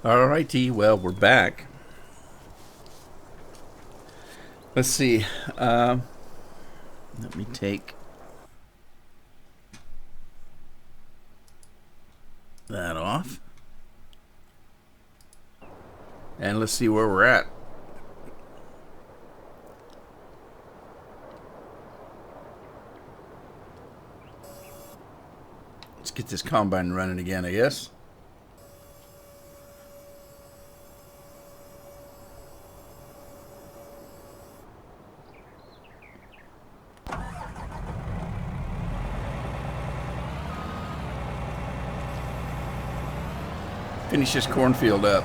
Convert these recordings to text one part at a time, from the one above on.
Alrighty, well, we're back. Let's see. Let me take that off. And let's see where we're at. Let's get this combine running again, I guess. Finish this cornfield up.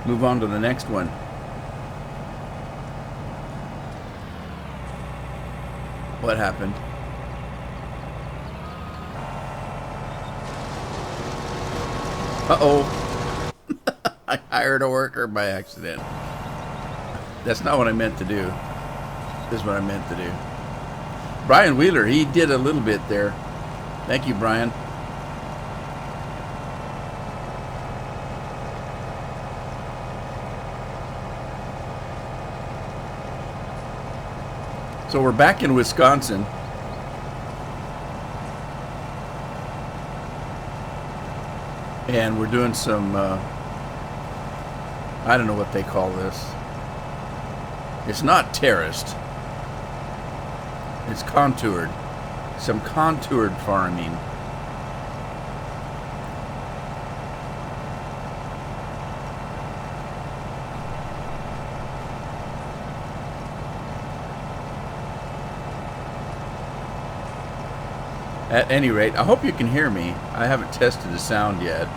Move on to the next one. What happened? Uh-oh. I hired a worker by accident. That's not what I meant to do. This is what I meant to do. Brian Wheeler, he did a little bit there. Thank you, Brian. So we're back in Wisconsin. And we're doing some, I don't know what they call this. It's not terraced. It's contoured. Some contoured farming. At any rate, I hope you can hear me. I haven't tested the sound yet.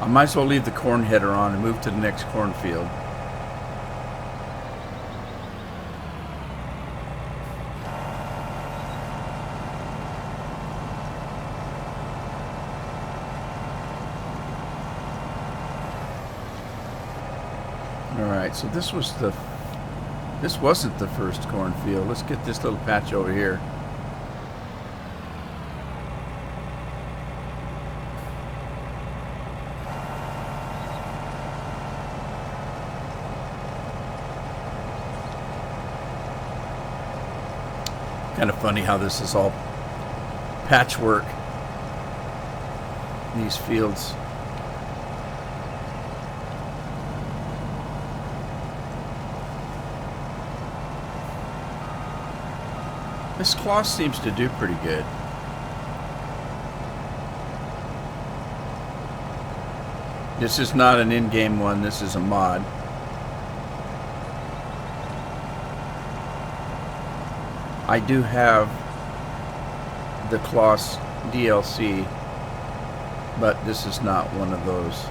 I might as well leave the corn header on and move to the next cornfield. Alright, so this wasn't the first cornfield. Let's get this little patch over here. Kind of funny how this is all patchwork, these fields. This cloth seems to do pretty good. This is not an in-game one, this is a mod. I do have the Kloss DLC, but this is not one of those.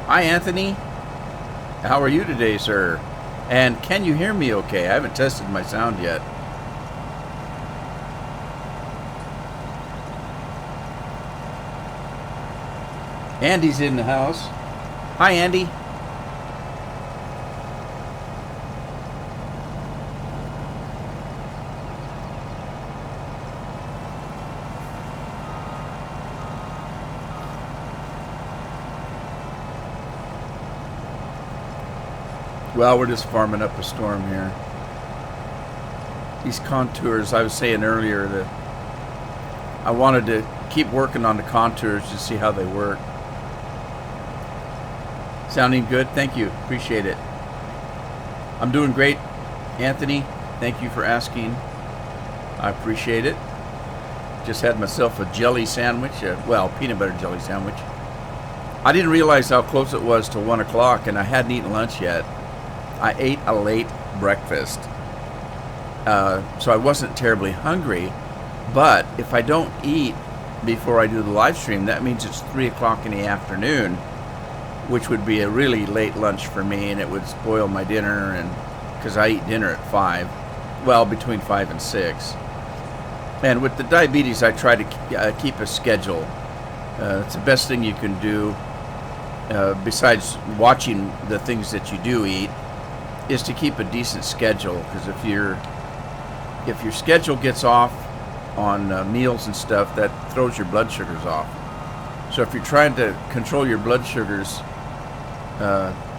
Hi, Anthony. How are you today, sir? And can you hear me okay? I haven't tested my sound yet. Andy's in the house. Hi, Andy. Well, we're just farming up a storm here. These contours, I was saying earlier that I wanted to keep working on the contours to see how they work. Sounding good? Thank you. Appreciate it. I'm doing great, Anthony. Thank you for asking. I appreciate it. Just had myself a jelly sandwich. Well, peanut butter jelly sandwich. I didn't realize how close it was to 1 o'clock, and I hadn't eaten lunch yet. I ate a late breakfast. So I wasn't terribly hungry. But if I don't eat before I do the live stream, that means it's 3 o'clock in the afternoon, which would be a really late lunch for me, and it would spoil my dinner, and because I eat dinner at 5. Well, between 5 and 6. And with the diabetes, I try to keep a schedule. It's the best thing you can do, besides watching the things that you do eat, is to keep a decent schedule. Because if your schedule gets off on meals and stuff, that throws your blood sugars off. So if you're trying to control your blood sugars,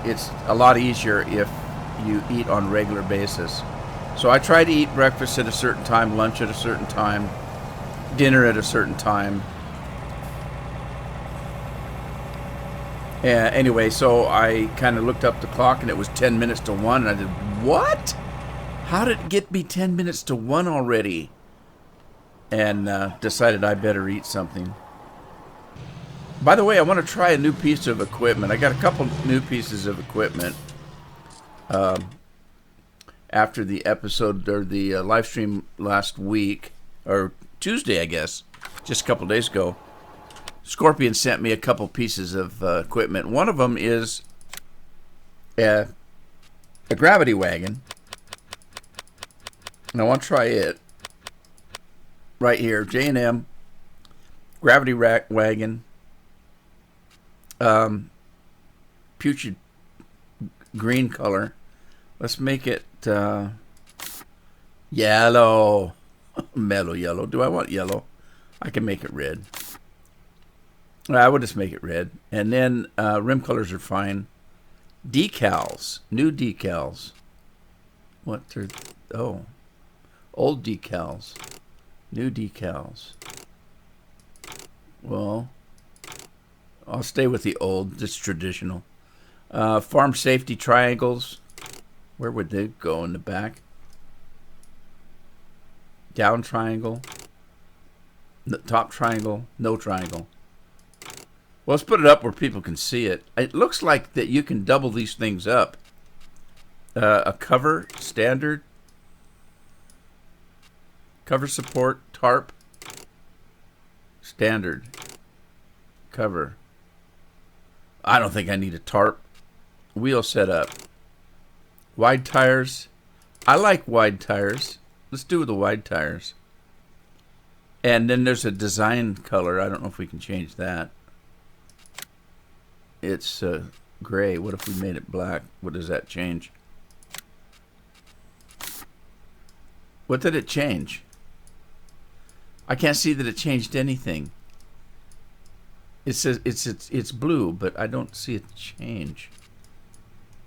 it's a lot easier if you eat on a regular basis. So I try to eat breakfast at a certain time, lunch at a certain time, dinner at a certain time. Anyway, so I kind of looked up the clock, and it was 10 minutes to 1, and I did, what? How did it get me 10 minutes to 1 already? And decided I better eat something. By the way, I want to try a new piece of equipment. I got a couple new pieces of equipment after the episode, or the live stream last week, or Tuesday, I guess, just a couple days ago. Scorpion sent me a couple pieces of equipment. One of them is a gravity wagon, and I want to try it. Right here, J&M gravity wagon, putrid green color. Let's make it yellow, mellow yellow. Do I want yellow? I can make it red. I would just make it red. And then rim colors are fine. Decals, new decals. What are, oh, old decals. New decals. Well, I'll stay with the old, just traditional. Farm safety triangles. Where would they go in the back? Down triangle. Top triangle. No triangle. Well, let's put it up where people can see it. It looks like that you can double these things up. A cover, standard. Cover support, tarp, standard, cover. I don't think I need a tarp. Wheel setup. Wide tires. I like wide tires. Let's do the wide tires. And then there's a design color. I don't know if we can change that. It's gray. What if we made it black? What does that change? What did it change? I can't see that it changed anything. It says it's blue, but I don't see it change.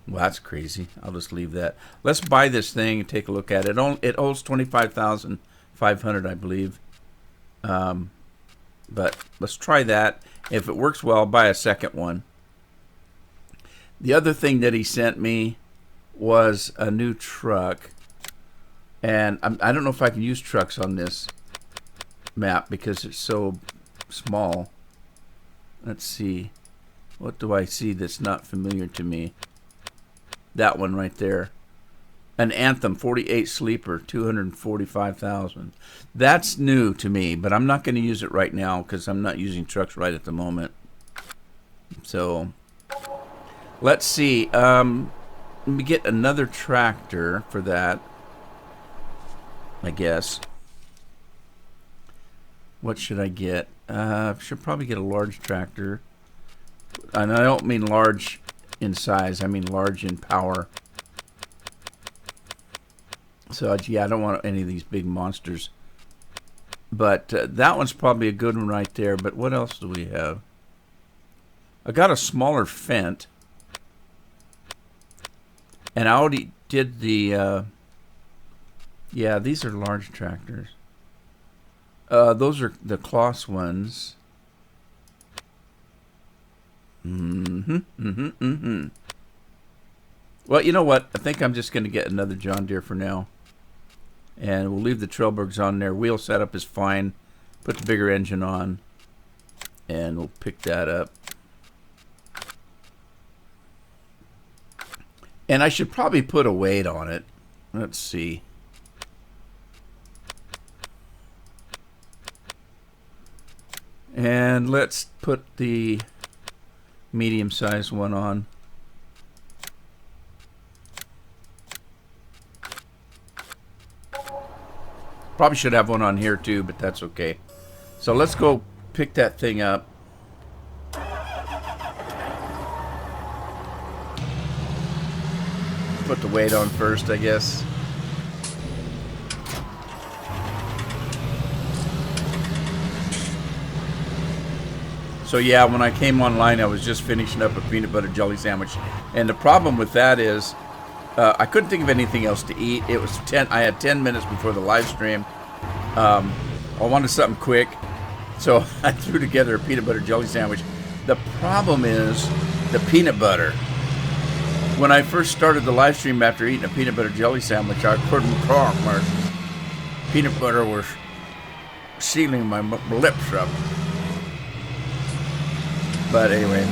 Well, that's crazy. I'll just leave that. Let's buy this thing and take a look at it. It holds 25,500, I believe. But let's try that. If it works well, I'll buy a second one. The other thing that he sent me was a new truck, and I don't know if I can use trucks on this map because it's so small. Let's see. What do I see that's not familiar to me? That one right there. An Anthem 48 sleeper, 245,000. That's new to me, but I'm not going to use it right now because I'm not using trucks right at the moment. So let's see. Let me get another tractor for that, I guess. What should I get? Should probably get a large tractor. And I don't mean large in size. I mean large in power. So, yeah, I don't want any of these big monsters. But that one's probably a good one right there. But what else do we have? I got a smaller Fendt. And I already did the... yeah, these are large tractors. Those are the Kloss ones. Well, you know what? I think I'm just going to get another John Deere for now. And we'll leave the Trelleborgs on there. Wheel setup is fine. Put the bigger engine on. And we'll pick that up. And I should probably put a weight on it. Let's see. And let's put the medium-sized one on. Probably should have one on here too, but that's okay. So let's go pick that thing up. Put the weight on first, I guess. So yeah, when I came online, I was just finishing up a peanut butter jelly sandwich, and the problem with that is I couldn't think of anything else to eat. It was 10. I had 10 minutes before the live stream. I wanted something quick, so I threw together a peanut butter jelly sandwich. The problem is the peanut butter. When I first started the live stream after eating a peanut butter jelly sandwich, I couldn't talk. My peanut butter was sealing my lips up. But anyway,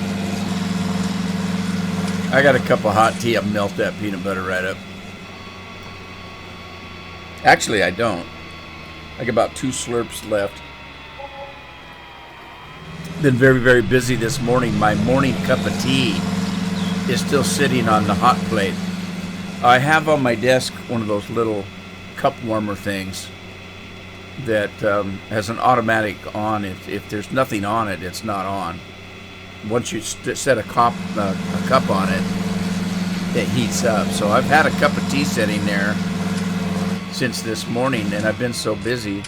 I got a cup of hot tea. I'll melt that peanut butter right up. Actually, I don't. I got about 2 slurps left. Been very, very busy this morning. My morning cup of tea is still sitting on the hot plate. I have on my desk one of those little cup warmer things that has an automatic on. If there's nothing on it, it's not on. Once you set a cup on it, it heats up. So I've had a cup of tea sitting there since this morning, and I've been so busy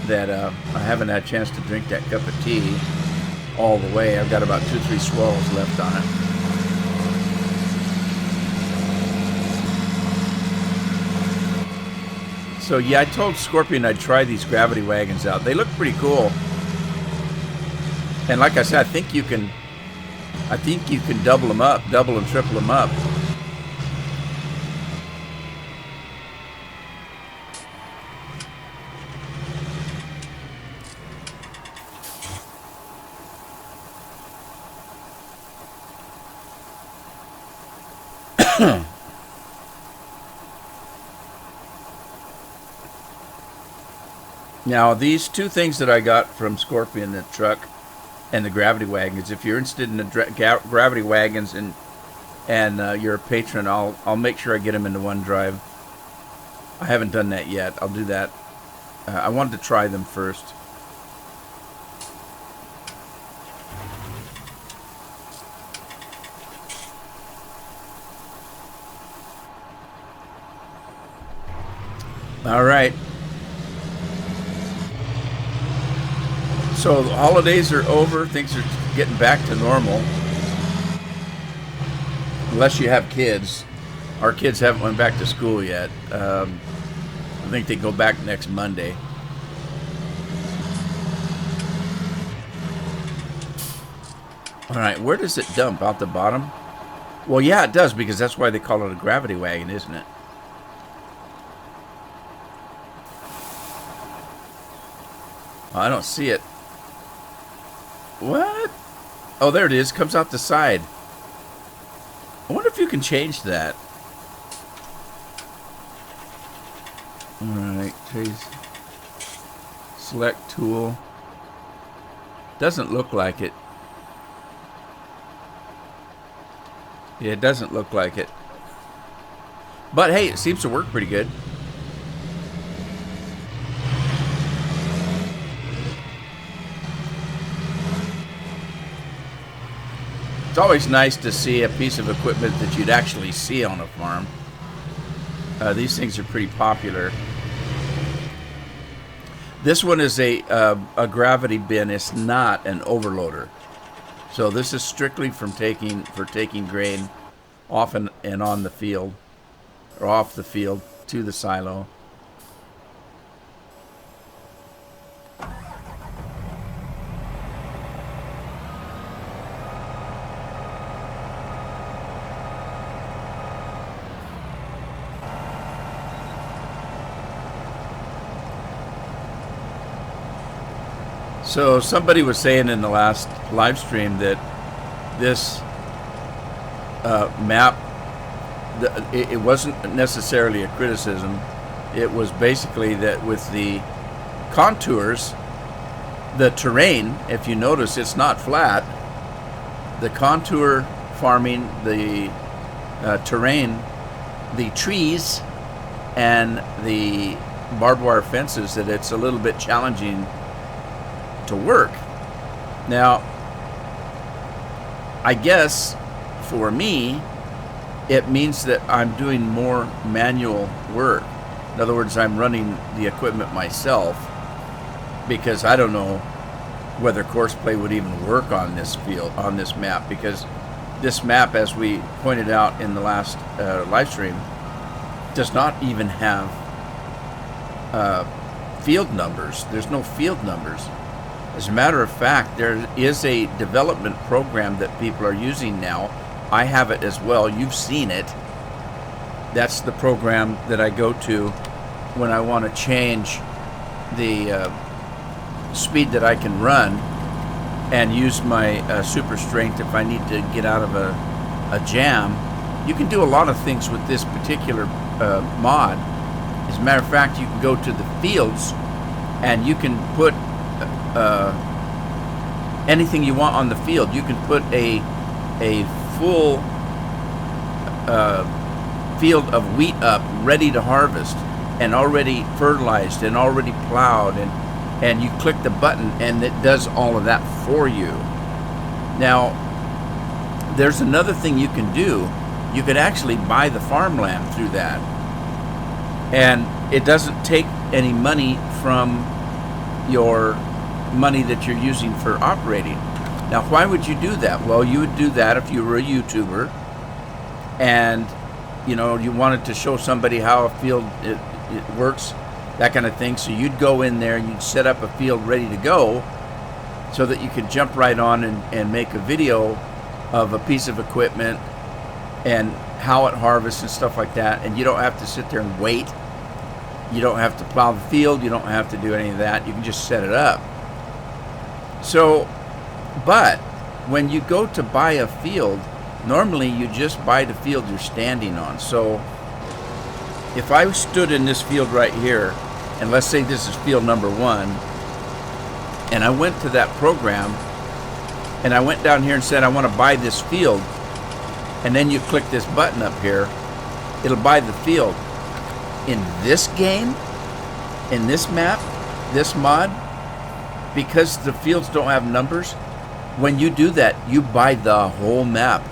that I haven't had a chance to drink that cup of tea all the way. I've got about 2-3 swallows left on it. So yeah, I told Scorpion I'd try these gravity wagons out. They look pretty cool. And like I said, I think you can double them up, double and triple them up. Now, these 2 things that I got from Scorpion, the truck and the gravity wagons, if you're interested in the gravity wagons and you're a patron, I'll make sure I get them into OneDrive. I haven't done that yet. I'll do that. I wanted to try them first. All right. So the holidays are over. Things are getting back to normal. Unless you have kids. Our kids haven't went back to school yet. I think they go back next Monday. All right, where does it dump? Out the bottom? Well, yeah, it does, because that's why they call it a gravity wagon, isn't it? I don't see it. What? Oh, there it is. Comes out the side. I wonder if you can change that. Alright, select tool. Doesn't look like it. Yeah, it doesn't look like it. But hey, it seems to work pretty good. It's always nice to see a piece of equipment that you'd actually see on a farm. These things are pretty popular. This one is a gravity bin. It's not an overloader. So this is strictly for taking grain off and on the field, or off the field to the silo. So somebody was saying in the last live stream that this map it wasn't necessarily a criticism. It was basically that with the contours, the terrain, if you notice, it's not flat. The contour farming, the terrain, the trees, and the barbed wire fences, that it's a little bit challenging to work. Now, I guess for me, it means that I'm doing more manual work. In other words, I'm running the equipment myself, because I don't know whether Courseplay would even work on this field, on this map, because this map, as we pointed out in the last live stream, does not even have field numbers. There's no field numbers. As a matter of fact, there is a development program that people are using now. I have it as well. You've seen it. That's the program that I go to when I want to change the speed that I can run and use my super strength if I need to get out of a jam. You can do a lot of things with this particular mod. As a matter of fact, you can go to the fields and you can put anything you want on the field. You can put a full field of wheat up, ready to harvest, and already fertilized and already plowed, and you click the button and it does all of that for you. Now, there's another thing you can do. You could actually buy the farmland through that, and it doesn't take any money from your money that you're using for operating. Now, why would you do that? Well, you would do that if you were a YouTuber and you wanted to show somebody how a field it works, that kind of thing. So you'd go in there and you'd set up a field ready to go so that you could jump right on and make a video of a piece of equipment and how it harvests and stuff like that. And you don't have to sit there and wait. You don't have to plow the field. You don't have to do any of that. You can just set it up. So, but when you go to buy a field, normally you just buy the field you're standing on. So if I stood in this field right here, and let's say this is field number 1, and I went to that program, and I went down here and said I want to buy this field, and then you click this button up here, it'll buy the field. In this game, in this map, this mod, because the fields don't have numbers, when you do that, you buy the whole map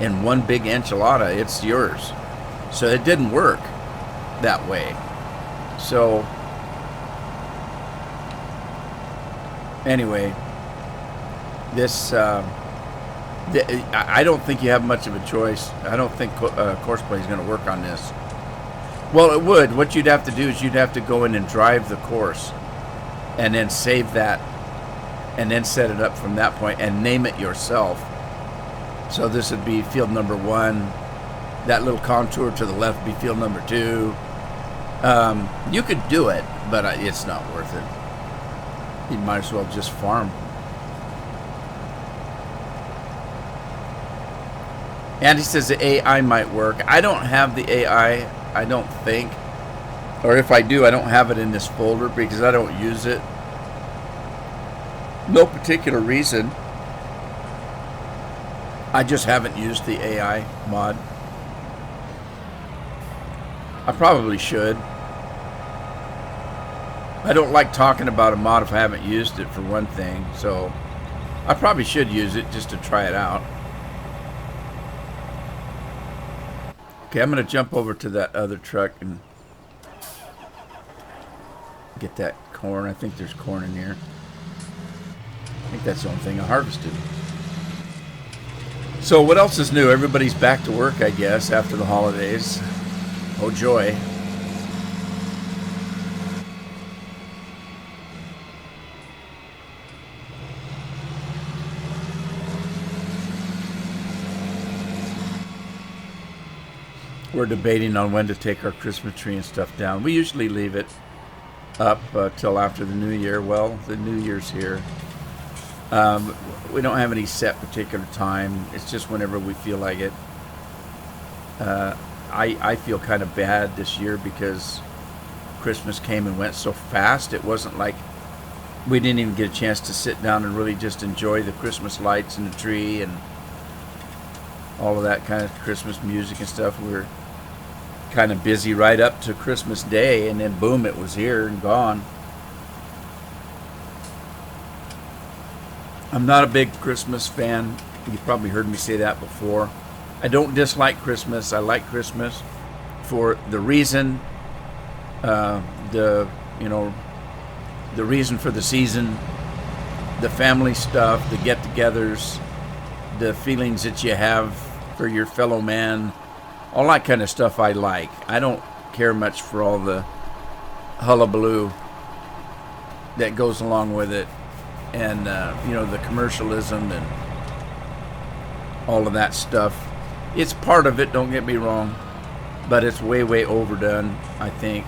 in one big enchilada. It's yours. So it didn't work that way. So anyway, this I don't think you have much of a choice. I don't think Courseplay is going to work on this. Well, it would. What you'd have to do is you'd have to go in and drive the course and then save that and then set it up from that point and name it yourself. So this would be field number 1. That little contour to the left would be field number 2. You could do it, but it's not worth it. You might as well just farm. Andy says the AI might work. I don't have the AI, I don't think. Or if I do, I don't have it in this folder because I don't use it. No particular reason. I just haven't used the AI mod. I probably should. I don't like talking about a mod if I haven't used it, for one thing. So I probably should use it just to try it out. Okay, I'm going to jump over to that other truck and get that corn. I think there's corn in here. I think that's the only thing I harvested. So what else is new? Everybody's back to work, I guess, after the holidays. Oh, joy. We're debating on when to take our Christmas tree and stuff down. We usually leave it up till after the New Year. Well, the New Year's here. We don't have any set particular time. It's just whenever we feel like it. I feel kind of bad this year because Christmas came and went so fast. It wasn't like we didn't even get a chance to sit down and really just enjoy the Christmas lights and the tree and all of that kind of Christmas music and stuff. We were kind of busy right up to Christmas Day, and then boom, it was here and gone. I'm not a big Christmas fan. You probably heard me say that before. I don't dislike Christmas. I like Christmas for the reason, the reason for the season, the family stuff, the get-togethers, the feelings that you have for your fellow man, all that kind of stuff I like. I don't care much for all the hullabaloo that goes along with it, and the commercialism and all of that stuff. It's part of it, don't get me wrong, but it's way, way overdone, I think.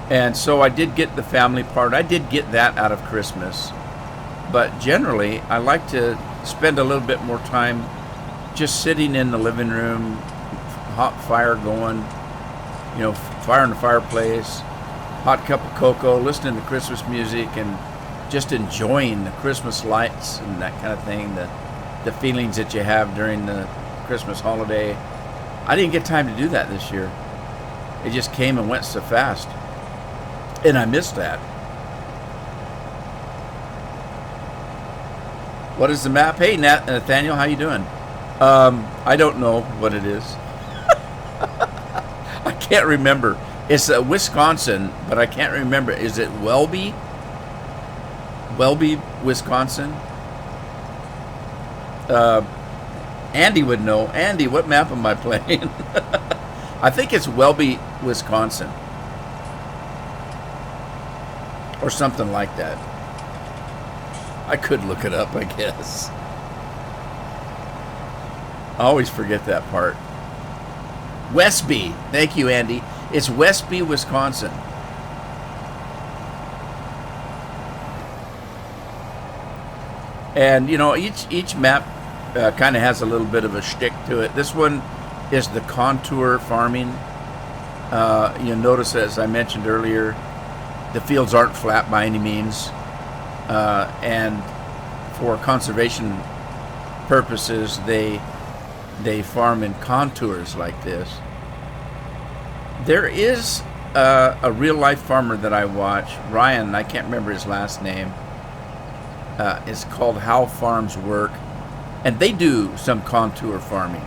And so I did get the family part. I did get that out of Christmas. But generally, I like to spend a little bit more time just sitting in the living room, hot fire going, fire in the fireplace, hot cup of cocoa, listening to Christmas music, and just enjoying the Christmas lights and that kind of thing, the feelings that you have during the Christmas holiday. I didn't get time to do that this year. It just came and went so fast. And I missed that. What is the map? Hey, Nathaniel, how you doing? I don't know what it is. I can't remember. It's Wisconsin, but I can't remember. Is it Welby? Welby, Wisconsin? Andy would know. Andy, what map am I playing? I think it's Welby, Wisconsin. Or something like that. I could look it up, I guess. I always forget that part. Westby. Thank you, Andy. It's Westby, Wisconsin. And, each map kind of has a little bit of a shtick to it. This one is the contour farming. You'll notice, as I mentioned earlier, the fields aren't flat by any means. And for conservation purposes, they farm in contours like this. There is a real-life farmer that I watch, Ryan, I can't remember his last name. It's called How Farms Work, and they do some contour farming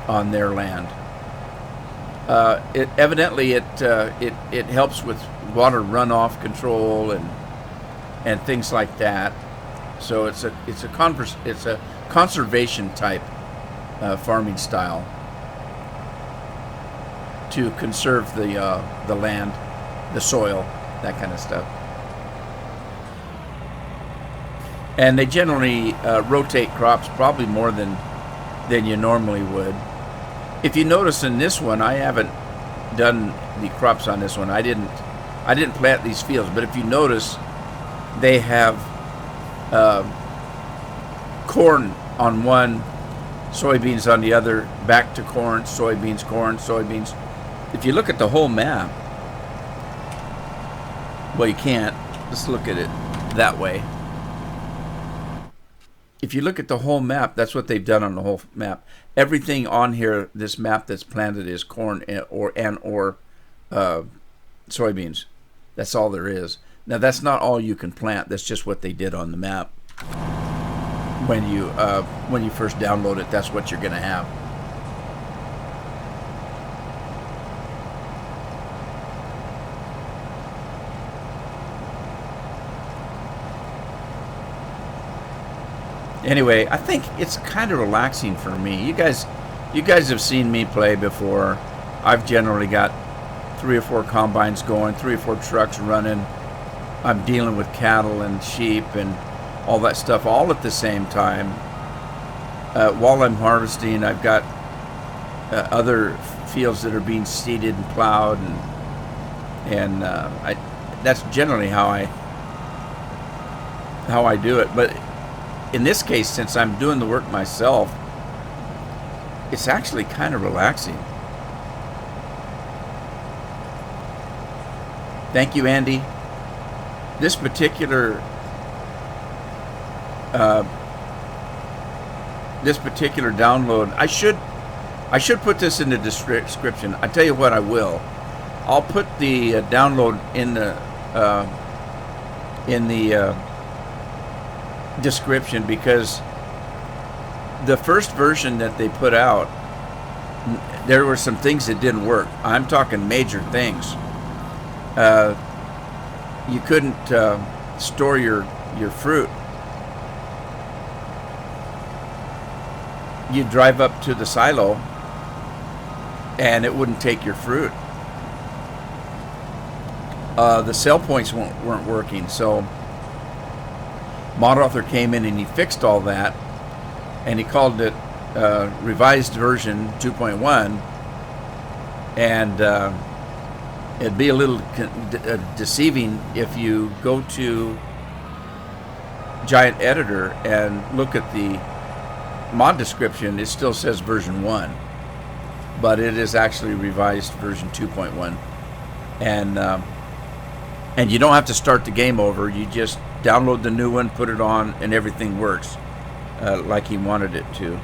on their land. Evidently it helps with water runoff control and things like that. So it's a conservation type farming style to conserve the land, the soil, that kind of stuff. And they generally rotate crops probably more than you normally would. If you notice in this one, I haven't done the crops on this one. I didn't plant these fields, but if you notice, they have corn on one, soybeans on the other, back to corn, soybeans. If you look at the whole map, well, you can't. Let's look at it that way. If you look at the whole map, that's what they've done on the whole map. Everything on here, this map that's planted, is corn or soybeans. That's all there is. Now, that's not all you can plant. That's just what they did on the map. When you first download it, that's what you're going to have. Anyway, I think it's kind of relaxing for me. You guys have seen me play before. I've generally got 3 or 4 combines going, 3 or 4 trucks running. I'm dealing with cattle and sheep and all that stuff all at the same time. While I'm harvesting, I've got other fields that are being seeded and plowed, and that's generally how I do it. But in this case, since I'm doing the work myself, it's actually kind of relaxing. Thank you, Andy. This particular download, I should put this in the description. I tell you what, I will. I'll put the download in the description, because the first version that they put out, there were some things that didn't work. I'm talking major things. You couldn't store your fruit. You'd drive up to the silo and it wouldn't take your fruit. The sell points weren't working, so Mod Author came in and he fixed all that, and he called it revised version 2.1, and it'd be a little deceiving if you go to Giant Editor and look at the mod description. It still says version 1, but it is actually revised version 2.1, and you don't have to start the game over. You just download the new one, put it on, and everything works like he wanted it to.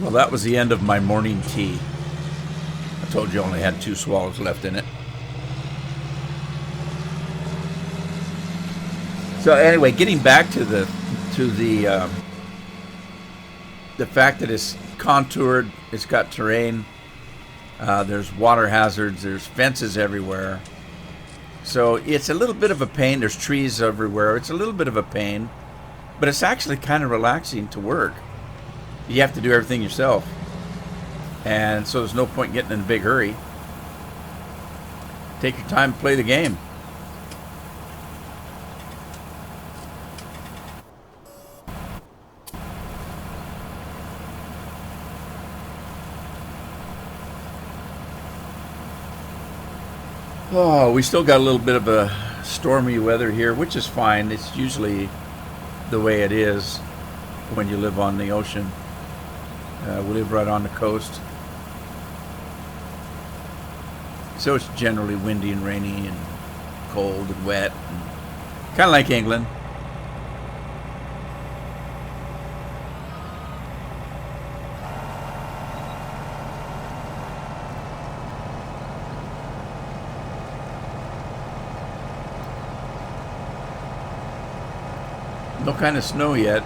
Well, that was the end of my morning tea. I told you I only had 2 swallows left in it. So anyway, getting back to the fact that it's contoured, it's got terrain, there's water hazards, there's fences everywhere. So it's a little bit of a pain. There's trees everywhere. It's a little bit of a pain, but it's actually kind of relaxing to work. You have to do everything yourself, and so there's no point getting in a big hurry. Take your time, play the game. Oh, we still got a little bit of a stormy weather here, which is fine. It's usually the way it is when you live on the ocean. We live right on the coast, so it's generally windy and rainy and cold and wet, and kind of like England. No kind of snow yet.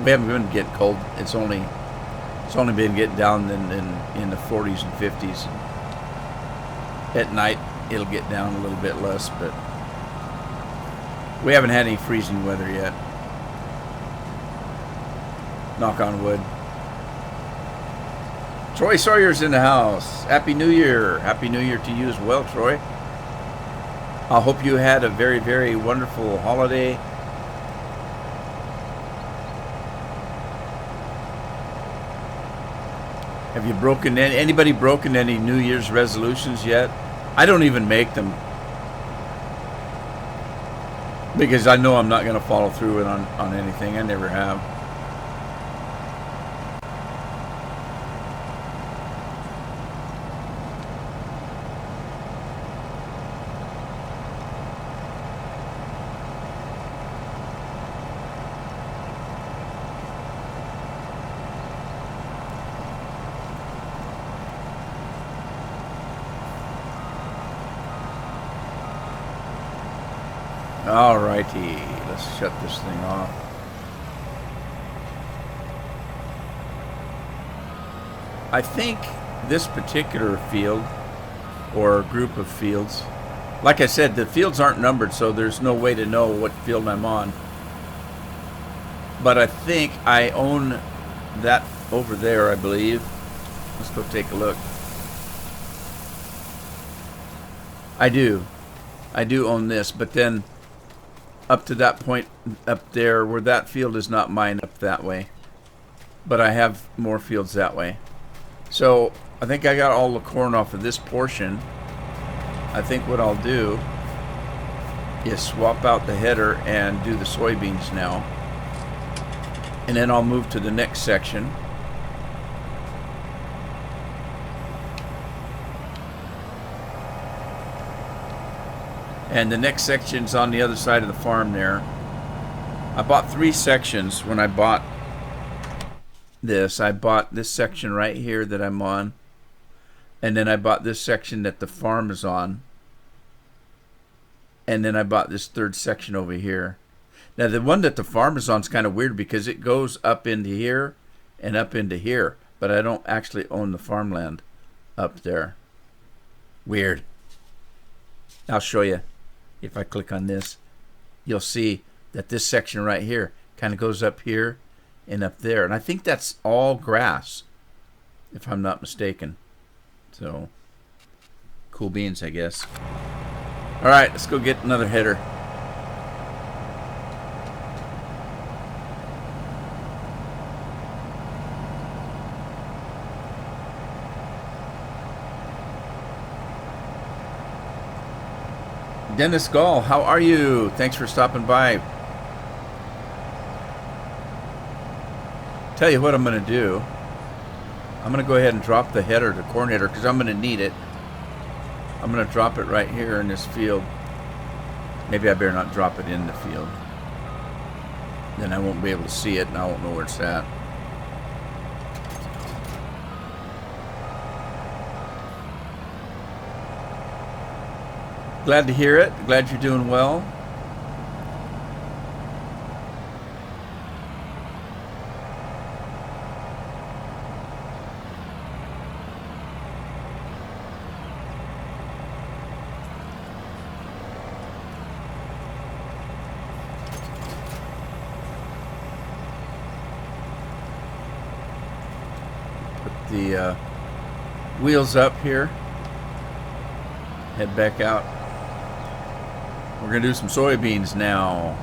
We haven't been getting cold. It's only been getting down in the 40s and 50s. At night, it'll get down a little bit less, but we haven't had any freezing weather yet. Knock on wood. Troy Sawyer's in the house. Happy New Year. Happy New Year to you as well, Troy. I hope you had a very, very wonderful holiday. Have you anybody broken any New Year's resolutions yet? I don't even make them, because I know I'm not going to follow through on anything. I never have. Alrighty, let's shut this thing off. I think this particular field, or group of fields, like I said, the fields aren't numbered, so there's no way to know what field I'm on. But I think I own that over there, I believe. Let's go take a look. I do own this, but then up to that point up there where that field is not mine up that way. But I have more fields that way. So I think I got all the corn off of this portion. I think what I'll do is swap out the header and do the soybeans now. And then I'll move to the next section. And the next section's on the other side of the farm there. I bought 3 sections when I bought this. I bought this section right here that I'm on. And then I bought this section that the farm is on. And then I bought this 3rd section over here. Now the one that the farm is on is kind of weird because it goes up into here and up into here. But I don't actually own the farmland up there. Weird. I'll show you. If I click on this, you'll see that this section right here kind of goes up here and up there. And I think that's all grass, if I'm not mistaken. So, cool beans, I guess. All right, let's go get another header. Dennis Gall, how are you? Thanks for stopping by. Tell you what I'm going to do. I'm going to go ahead and drop the header, the corn header, because I'm going to need it. I'm going to drop it right here in this field. Maybe I better not drop it in the field. Then I won't be able to see it and I won't know where it's at. Glad to hear it. Glad you're doing well. Put the wheels up here. Head back out. We're going to do some soybeans now.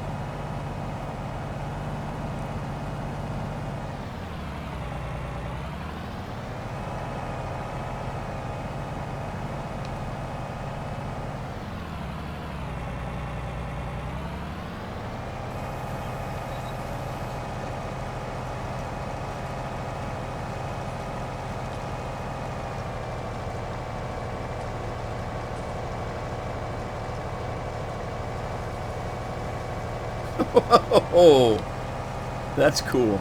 Oh, that's cool.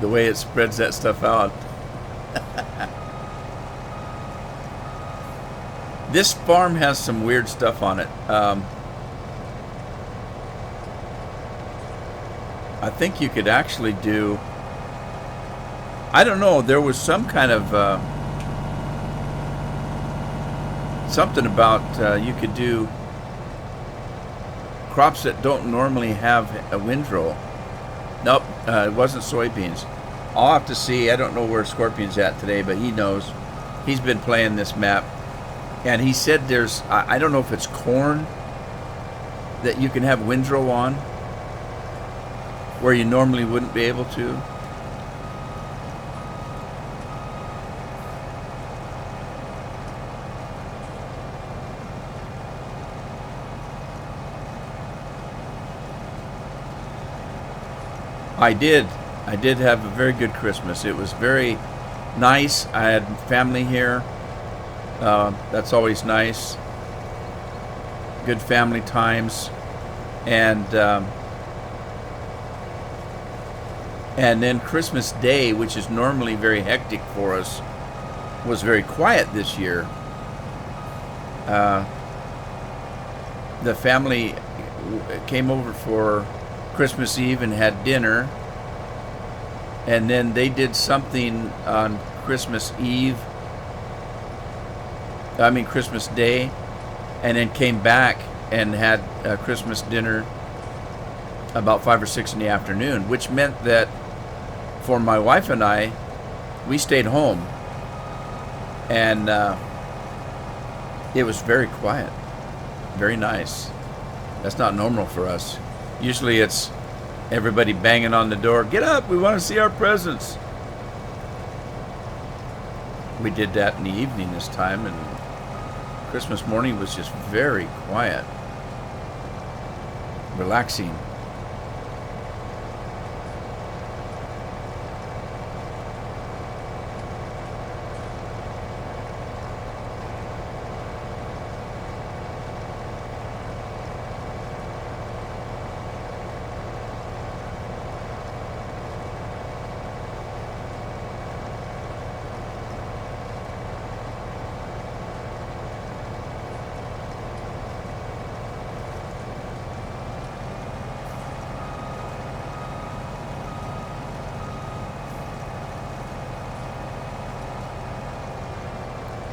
The way it spreads that stuff out. This farm has some weird stuff on it. I think you could actually do, I don't know, there was some kind of something about you could do crops that don't normally have a windrow. Nope, it wasn't soybeans. I'll have to see. I don't know where Scorpion's at today, but he knows. He's been playing this map. And he said there's, I don't know if it's corn that you can have windrow on where you normally wouldn't be able to. I did have a very good Christmas. It was very nice. I had family here. That's always nice. Good family times. And then Christmas Day, which is normally very hectic for us, was very quiet this year. The family came over for Christmas Eve and had dinner, and then they did something on Christmas Day, and then came back and had Christmas dinner about 5 or 6 in the afternoon, which meant that for my wife and I, we stayed home, and it was very quiet, very nice. That's not normal for us. Usually it's everybody banging on the door. Get up, we want to see our presents. We did that in the evening this time, and Christmas morning was just very quiet, relaxing.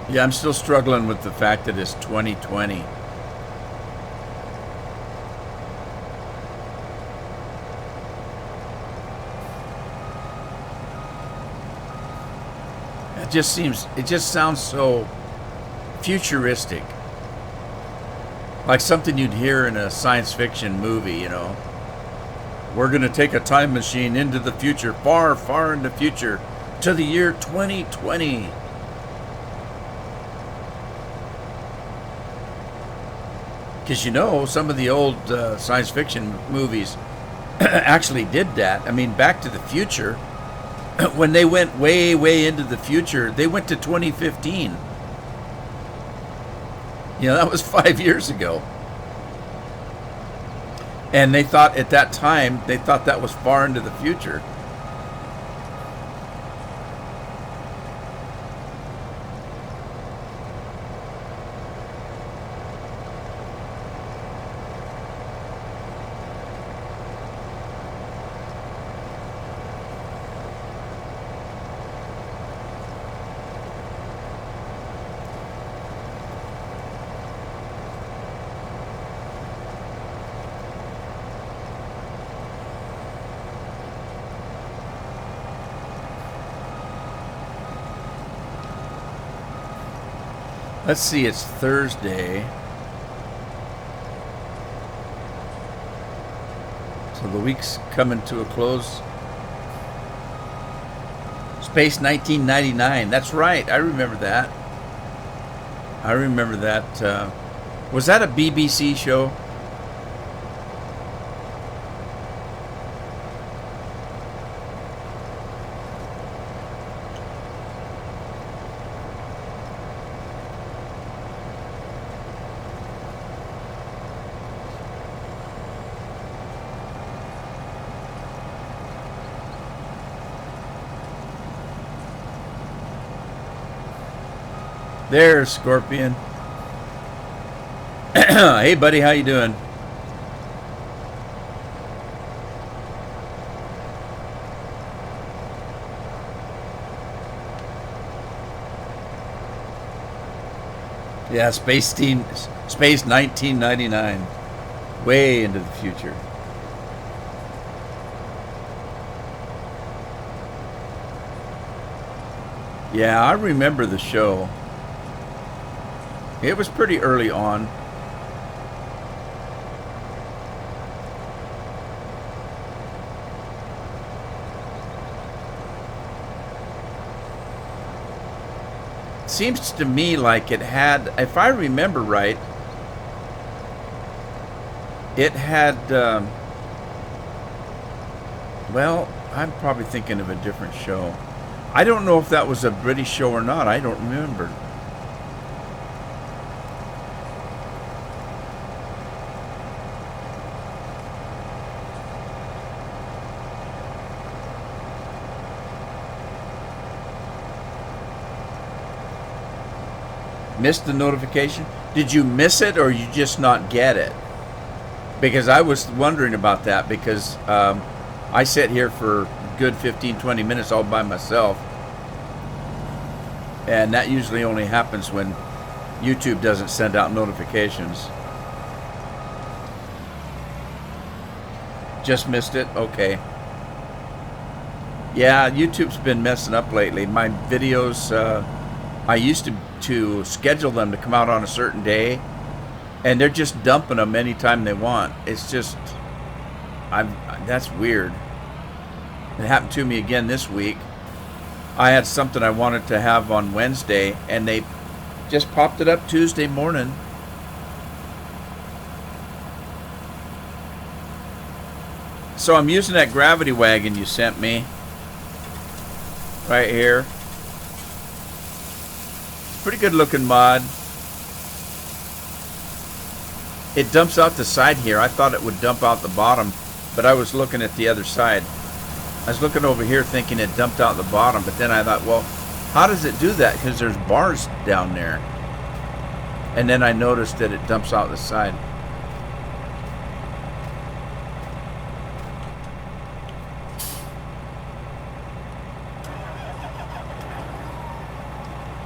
Yeah, I'm still struggling with the fact that it's 2020. It just sounds so futuristic. Like something you'd hear in a science fiction movie, you know. We're going to take a time machine into the future, far, far in the future, to the year 2020. Because you know, some of the old science fiction movies actually did that. I mean, Back to the Future, when they went way, way into the future, they went to 2015. You know, that was 5 years ago. And they thought at that time, they thought that was far into the future. Let's see, it's Thursday. So the week's coming to a close. Space 1999. That's right. I remember that. I remember that. Was that a BBC show? There's Scorpion. Hey, buddy, how you doing? Yeah, Space 1999. Way into the future. Yeah, I remember the show. It was pretty early on. Seems to me like it had, if I remember right, it had, well, I'm probably thinking of a different show. I don't know if that was a British show or not. I don't remember. Missed the notification? Did you miss it or you just not get it? Because I was wondering about that, because I sit here for a good 15-20 minutes all by myself, and that usually only happens when YouTube doesn't send out notifications. Just missed it? Okay. Yeah, YouTube's been messing up lately. My videos, I used to schedule them to come out on a certain day, and they're just dumping them anytime they want. It's just, that's weird. It happened to me again this week. I had something I wanted to have on Wednesday, and they just popped it up Tuesday morning. So I'm using that gravity wagon you sent me right here. Pretty good looking mod. It dumps out the side here. I thought it would dump out the bottom, but I was looking at the other side. I was looking over here thinking it dumped out the bottom, but then I thought, well, how does it do that? Because there's bars down there. And then I noticed that it dumps out the side.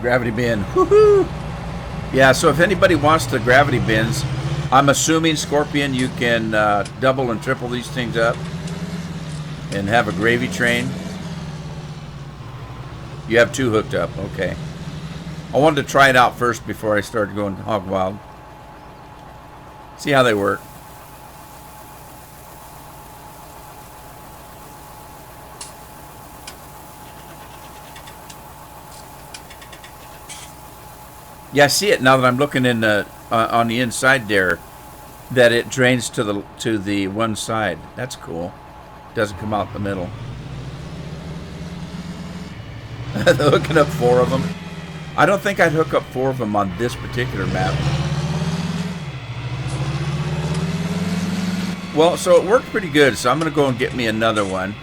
Gravity bin. Woohoo! Yeah, so if anybody wants the gravity bins, I'm assuming, Scorpion, you can double and triple these things up and have a gravy train. You have 2 hooked up. Okay. I wanted to try it out first before I started going hog wild. See how they work. Yeah, I see it now that I'm looking in the on the inside there, that it drains to the one side. That's cool. Doesn't come out the middle. They're hooking up 4 of them. I don't think I'd hook up 4 of them on this particular map. Well, so it worked pretty good, so I'm going to go and get me another one.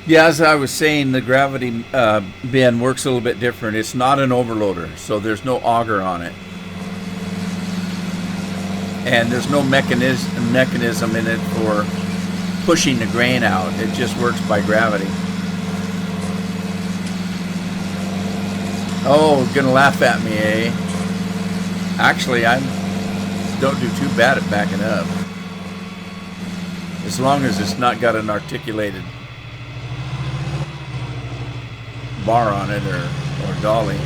Yeah, as I was saying, the gravity bin works a little bit different. It's not an overloader, so there's no auger on it. And there's no mechanism in it for pushing the grain out. It just works by gravity. Oh, gonna laugh at me, eh? Actually, I don't do too bad at backing up. As long as it's not got an articulated bar on it or dolly.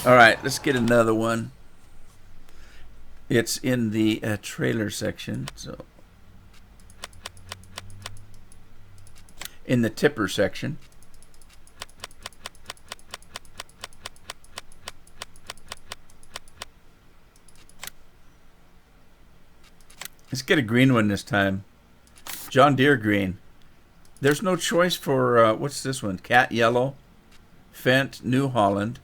All right, let's get another one. It's in the trailer section, so in the tipper section. Let's get a green one this time. John Deere green. There's no choice for, what's this one? Cat Yellow, Fendt, New Holland,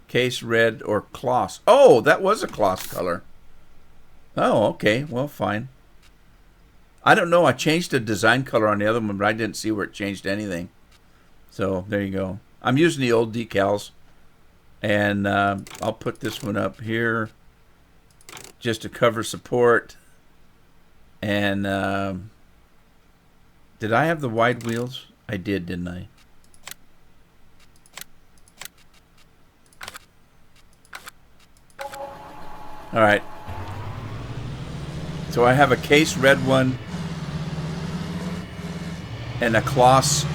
Case Red, or Kloss. Oh, that was a Kloss color. Oh, okay. Well, fine. I don't know. I changed the design color on the other one, but I didn't see where it changed anything. So, there you go. I'm using the old decals. And I'll put this one up here just to cover support. And... did I have the wide wheels? I did, didn't I? All right. So I have a Case Red one and a Kloss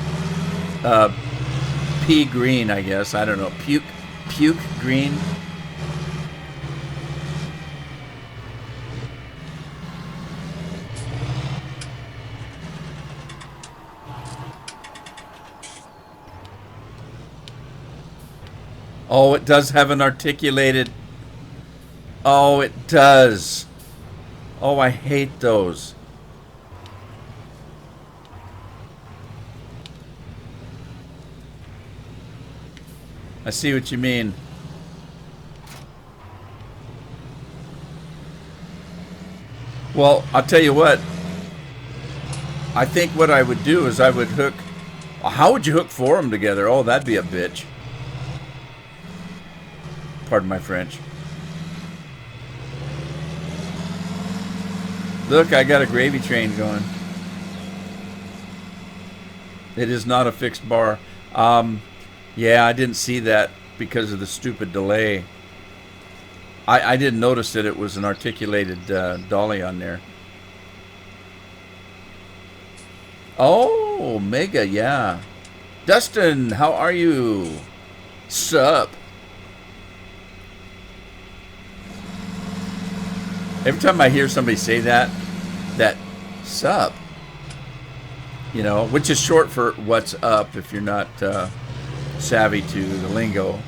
pea green, I guess. I don't know. Puke green. Oh, it does have an articulated... Oh, it does. Oh, I hate those. I see what you mean. Well, I'll tell you what. I think what I would do is I would hook... How would you hook 4 of them together? Oh, that'd be a bitch. Pardon my French. Look, I got a gravy train going. It is not a fixed bar. Yeah, I didn't see that because of the stupid delay. I didn't notice that it was an articulated dolly on there. Oh, Mega, yeah. Dustin, how are you? Sup? Every time I hear somebody say that sup, you know, which is short for what's up if you're not savvy to the lingo.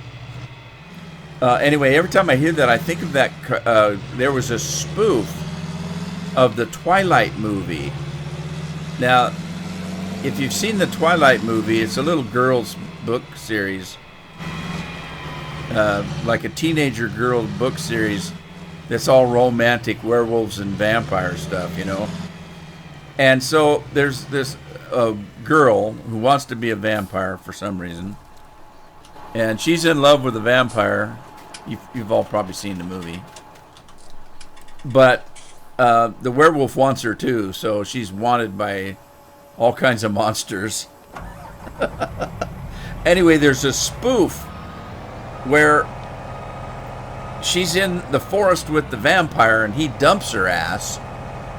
Anyway, every time I hear that, I think of that. There was a spoof of the Twilight movie. Now, if you've seen the Twilight movie, it's a little girl's book series, like a teenager girl book series that's all romantic werewolves and vampire stuff, you know. And so there's this girl who wants to be a vampire for some reason, and she's in love with a vampire. You've all probably seen the movie, but the werewolf wants her too, so she's wanted by all kinds of monsters. Anyway, there's a spoof where she's in the forest with the vampire and he dumps her ass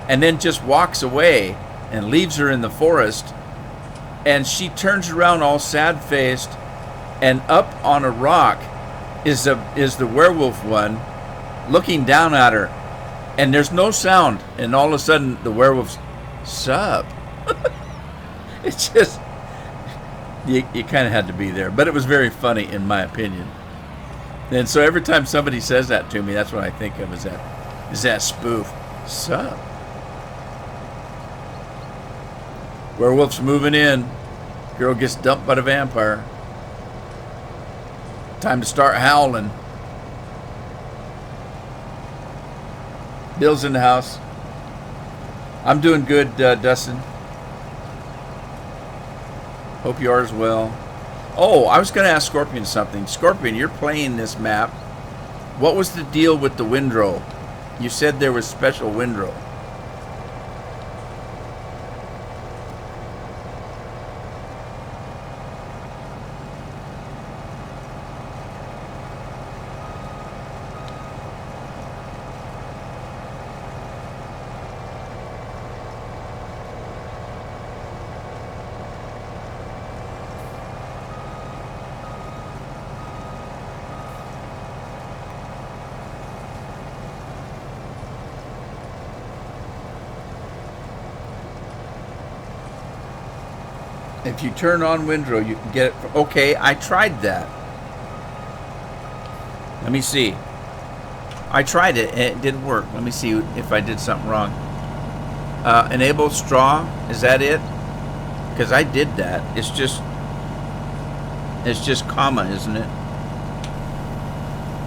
and then just walks away and leaves her in the forest, and she turns around all sad-faced, and up on a rock is the werewolf one looking down at her, and there's no sound, and all of a sudden the werewolf's sup. It's just, you kind of had to be there, but it was very funny in my opinion. And so every time somebody says that to me, that's what I think of, is that spoof. Sup. Werewolf's moving in. Girl gets dumped by the vampire. Time to start howling. Bill's in the house. I'm doing good, Dustin. Hope you are as well. Oh, I was going to ask Scorpion something. Scorpion, you're playing this map. What was the deal with the windrow? You said there was special windrow. If you turn on windrow, you can get it. Okay, I tried that. Let me see. I tried it and it didn't work. Let me see if I did something wrong. Enable straw. Is that it? Because I did that. It's just comma, isn't it?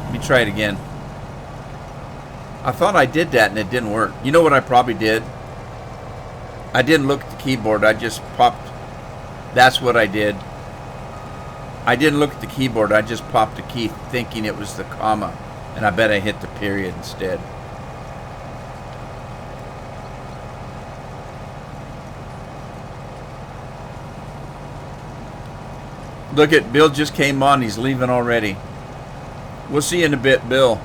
Let me try it again. I thought I did that and it didn't work. You know what I probably did? I didn't look at the keyboard. I just popped. That's what I did. I didn't look at the keyboard. I just popped a key thinking it was the comma. And I bet I hit the period instead. Look at Bill just came on. He's leaving already. We'll see you in a bit, Bill.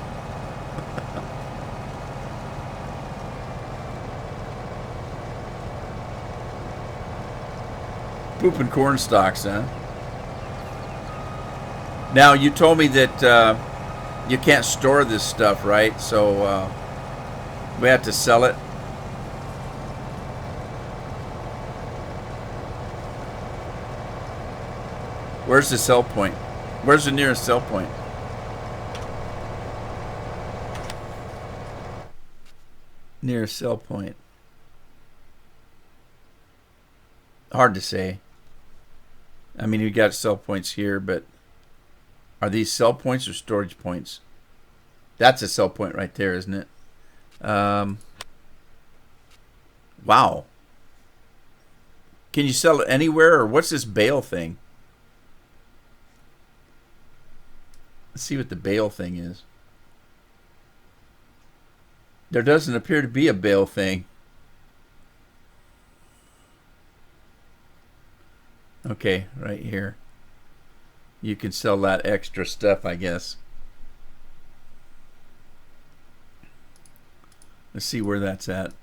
Pooping corn stalks, huh? Now, you told me that you can't store this stuff, right? So we have to sell it. Where's the sell point? Where's the nearest sell point? Nearest sell point. Hard to say. I mean, you got sell points here, but are these sell points or storage points? That's a sell point right there, isn't it? Wow. Can you sell it anywhere, or what's this bale thing? Let's see what the bale thing is. There doesn't appear to be a bale thing. Okay, right here. You can sell that extra stuff, I guess. Let's see where that's at.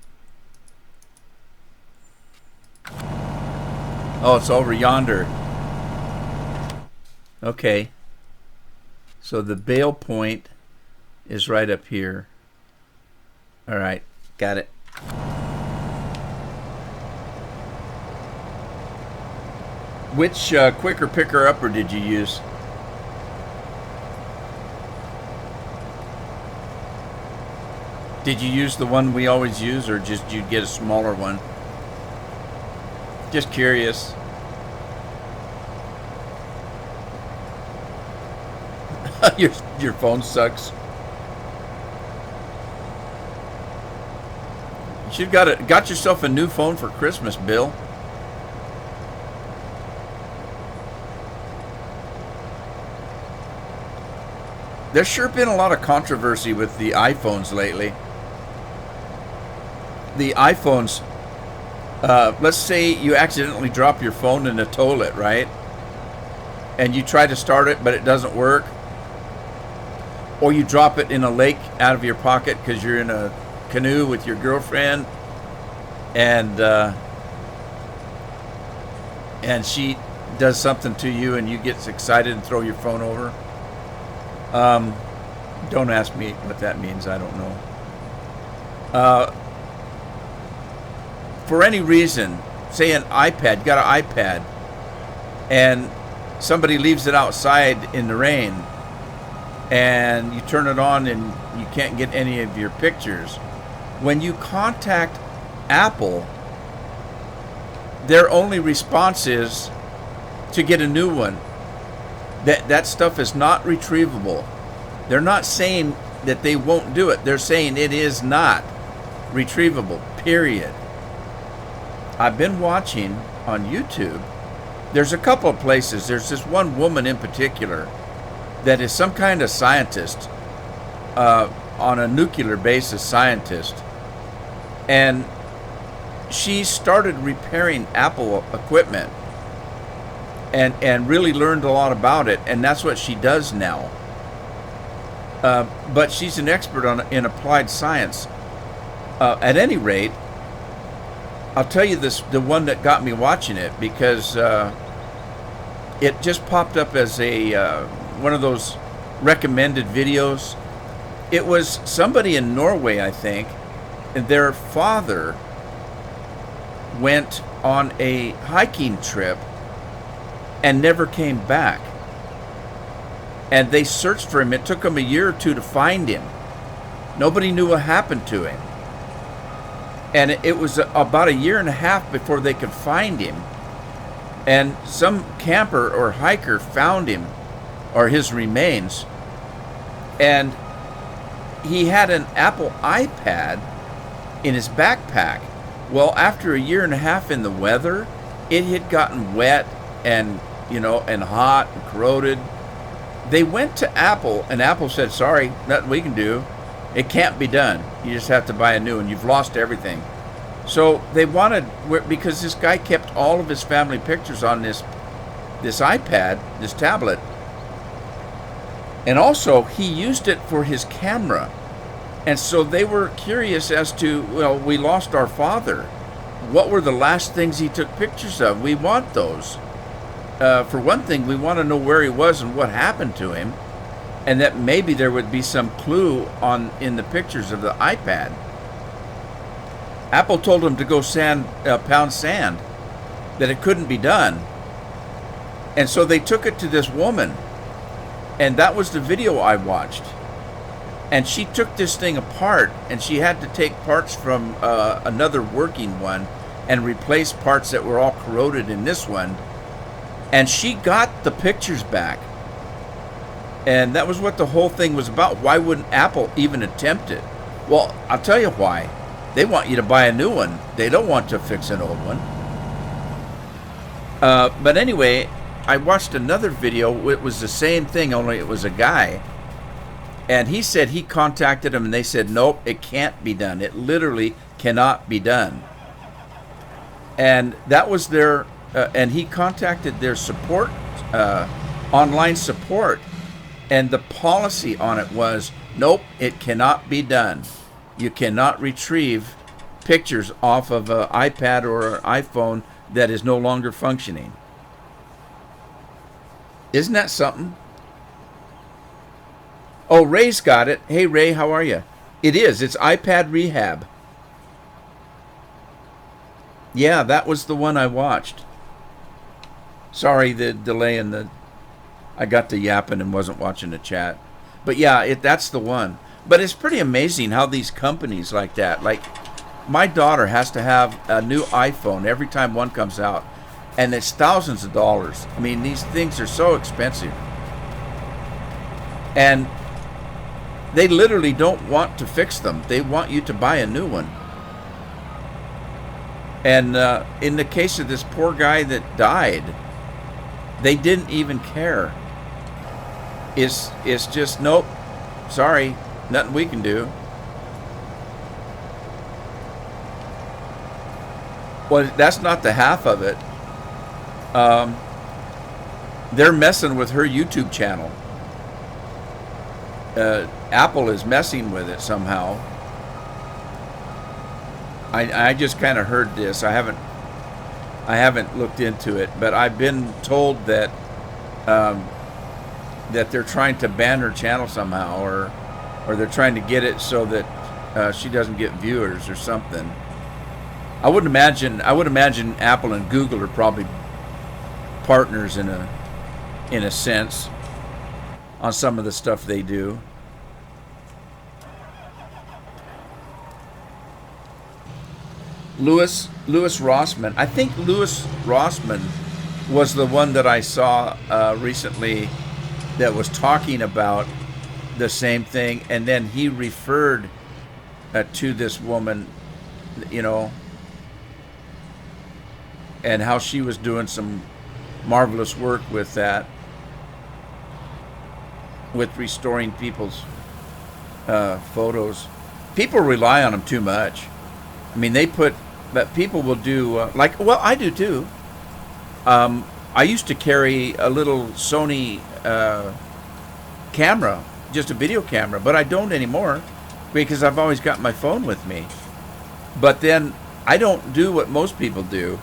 Oh, it's over yonder. Okay. So the bail point is right up here. All right, got it. Which quicker picker upper did you use? Did you use the one we always use, or just you get a smaller one? Just curious. Your phone sucks. You should got yourself a new phone for Christmas, Bill. There's sure been a lot of controversy with the iPhones lately. The iPhones, let's say you accidentally drop your phone in the toilet, right? And you try to start it, but it doesn't work. Or you drop it in a lake out of your pocket because you're in a canoe with your girlfriend, and she does something to you and you get excited and throw your phone over. Don't ask me what that means. I don't know. For any reason, say an iPad, you got an iPad, and somebody leaves it outside in the rain, and you turn it on and you can't get any of your pictures. When you contact Apple, their only response is to get a new one. That stuff is not retrievable. They're not saying that they won't do it. They're saying it is not retrievable, period. I've been watching on YouTube. There's a couple of places. There's this one woman in particular that is some kind of scientist, on a nuclear basis scientist. And she started repairing Apple equipment and really learned a lot about it. And that's what she does now. But she's an expert in applied science. At any rate, I'll tell you the one that got me watching it, because it just popped up as a one of those recommended videos. It was somebody in Norway, I think, and their father went on a hiking trip and never came back. And they searched for him. It took them a year or two to find him. Nobody knew what happened to him. And it was about a year and a half before they could find him. And some camper or hiker found him, or his remains. And he had an Apple iPad in his backpack. Well, after a year and a half in the weather, it had gotten wet and, and hot and corroded. They went to Apple, and Apple said, sorry, nothing we can do. It can't be done. You just have to buy a new one. You've lost everything. So they wanted, because this guy kept all of his family pictures on this iPad, this tablet. And also, he used it for his camera. And so they were curious as to, well, we lost our father. What were the last things he took pictures of? We want those. For one thing, we want to know where he was and what happened to him, and that maybe there would be some clue in the pictures of the iPad. Apple told him to go pound sand, that it couldn't be done. And so they took it to this woman, and that was the video I watched. And she took this thing apart, and she had to take parts from another working one and replace parts that were all corroded in this one. And she got the pictures back. And that was what the whole thing was about. Why wouldn't Apple even attempt it? Well, I'll tell you why. They want you to buy a new one. They don't want to fix an old one. But anyway, I watched another video. It was the same thing, only it was a guy. And he said he contacted them, and they said, nope, it can't be done. It literally cannot be done. And that was their... and he contacted their support, online support, and the policy on it was, nope, it cannot be done. You cannot retrieve pictures off of an iPad or an iPhone that is no longer functioning. Isn't that something? Oh, Ray's got it. Hey, Ray, how are you? It is. It's iPad Rehab. Yeah, that was the one I watched. Sorry, the delay in the... I got to yapping and wasn't watching the chat. But yeah, that's the one. But it's pretty amazing how these companies like that, like my daughter has to have a new iPhone every time one comes out, and it's thousands of dollars. I mean, these things are so expensive. And they literally don't want to fix them. They want you to buy a new one. And in the case of this poor guy that died, they didn't even care. It's just, nope, sorry, nothing we can do. Well, that's not the half of it. They're messing with her YouTube channel. Apple is messing with it somehow. I just kind of heard this. I haven't looked into it, but I've been told that that they're trying to ban her channel somehow, or they're trying to get it so that she doesn't get viewers or something. I would imagine Apple and Google are probably partners in a sense on some of the stuff they do. Louis Rossman. I think Louis Rossman was the one that I saw recently that was talking about the same thing, and then he referred to this woman, you know, and how she was doing some marvelous work with that, with restoring people's photos. People rely on them too much. I mean, but people will do, well, I do too. I used to carry a little Sony camera, just a video camera, but I don't anymore because I've always got my phone with me. But then I don't do what most people do.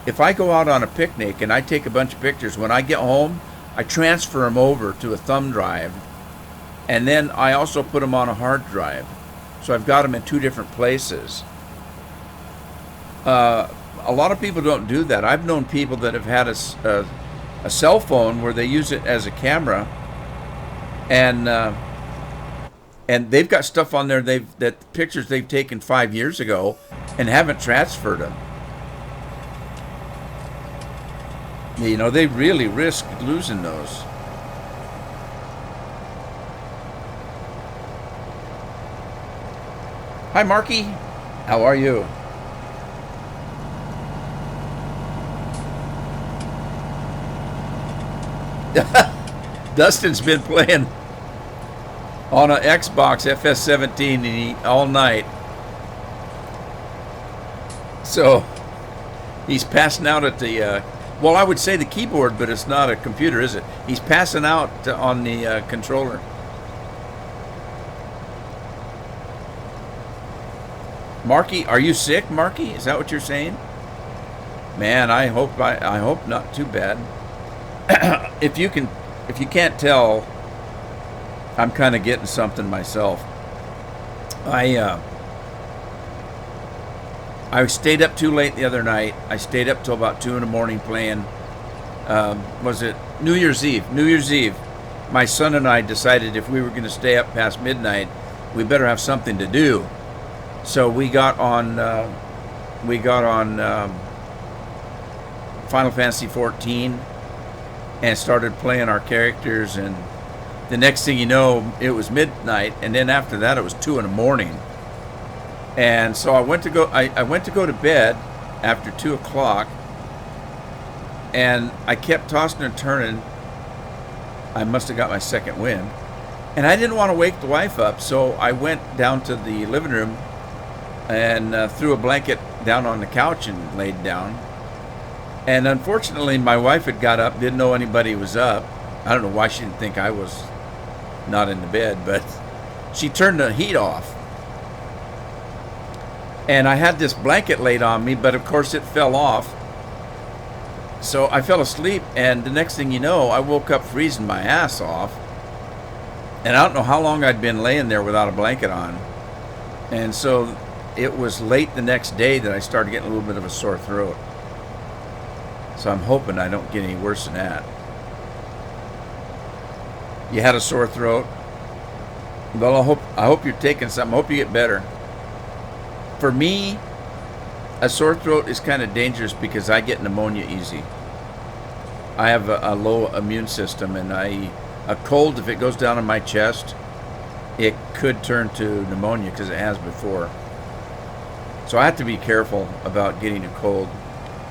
If I go out on a picnic and I take a bunch of pictures, when I get home, I transfer them over to a thumb drive, and then I also put them on a hard drive. So I've got them in two different places. A lot of people don't do that. I've known people that have had a cell phone where they use it as a camera, and they've got stuff on there that pictures they've taken 5 years ago and haven't transferred them. You know, they really risk losing those. Hi, Marky. How are you? Dustin's been playing on an Xbox FS17 all night. So he's passing out at the, well, I would say the keyboard, but it's not a computer, is it? He's passing out on the controller. Marky, are you sick, Marky? Is that what you're saying? Man, I hope not too bad. If you can't tell, I'm kind of getting something myself. I stayed up too late the other night. I stayed up till about 2 in the morning playing. Was it New Year's Eve? New Year's Eve. My son and I decided if we were going to stay up past midnight, we better have something to do. So we got on Final Fantasy 14 and started playing our characters, and the next thing you know, it was midnight, and then after that it was 2 in the morning. And so I went to go to bed after 2 o'clock, and I kept tossing and turning. I must have got my second wind, and I didn't want to wake the wife up, so I went down to the living room and threw a blanket down on the couch and laid down. And unfortunately, my wife had got up, didn't know anybody was up. I don't know why she didn't think I was not in the bed, but she turned the heat off. And I had this blanket laid on me, but of course it fell off. So I fell asleep, and the next thing you know, I woke up freezing my ass off. And I don't know how long I'd been laying there without a blanket on. And so it was late the next day that I started getting a little bit of a sore throat. So I'm hoping I don't get any worse than that. You had a sore throat? Well, I hope you're taking something. I hope you get better. For me, a sore throat is kind of dangerous because I get pneumonia easy. I have a low immune system, and a cold, if it goes down in my chest, it could turn to pneumonia because it has before. So I have to be careful about getting a cold.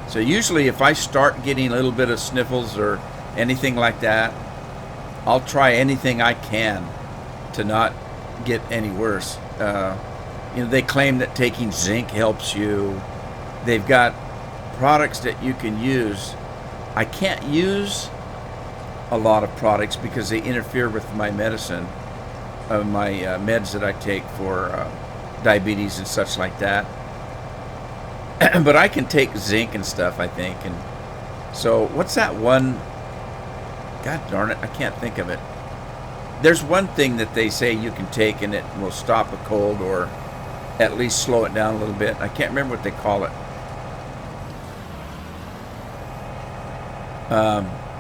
So usually if I start getting a little bit of sniffles or anything like that, I'll try anything I can to not get any worse. They claim that taking zinc helps you. They've got products that you can use. I can't use a lot of products because they interfere with my medicine, my meds that I take for diabetes and such like that. But I can take zinc and stuff, I think. And so what's that one? God darn it, I can't think of it. There's one thing that they say you can take and it will stop a cold or at least slow it down a little bit. I can't remember what they call it.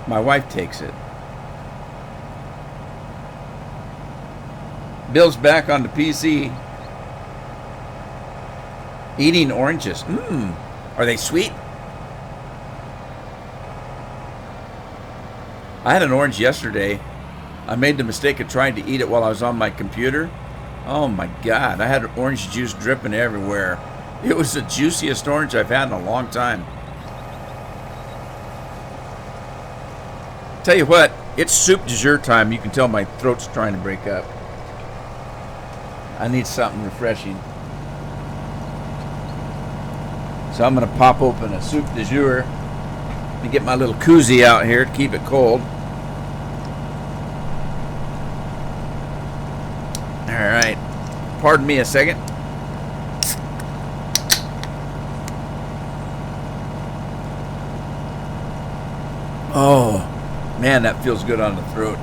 My wife takes it. Bill's back on the PC. Eating oranges. Are they sweet? I had an orange yesterday. I made the mistake of trying to eat it while I was on my computer. Oh my God, I had orange juice dripping everywhere. It was the juiciest orange I've had in a long time. Tell you what, it's soup du jour time. You can tell my throat's trying to break up. I need something refreshing. So I'm going to pop open a soup du jour and get my little koozie out here to keep it cold. All right. Pardon me a second. Oh, man, that feels good on the throat.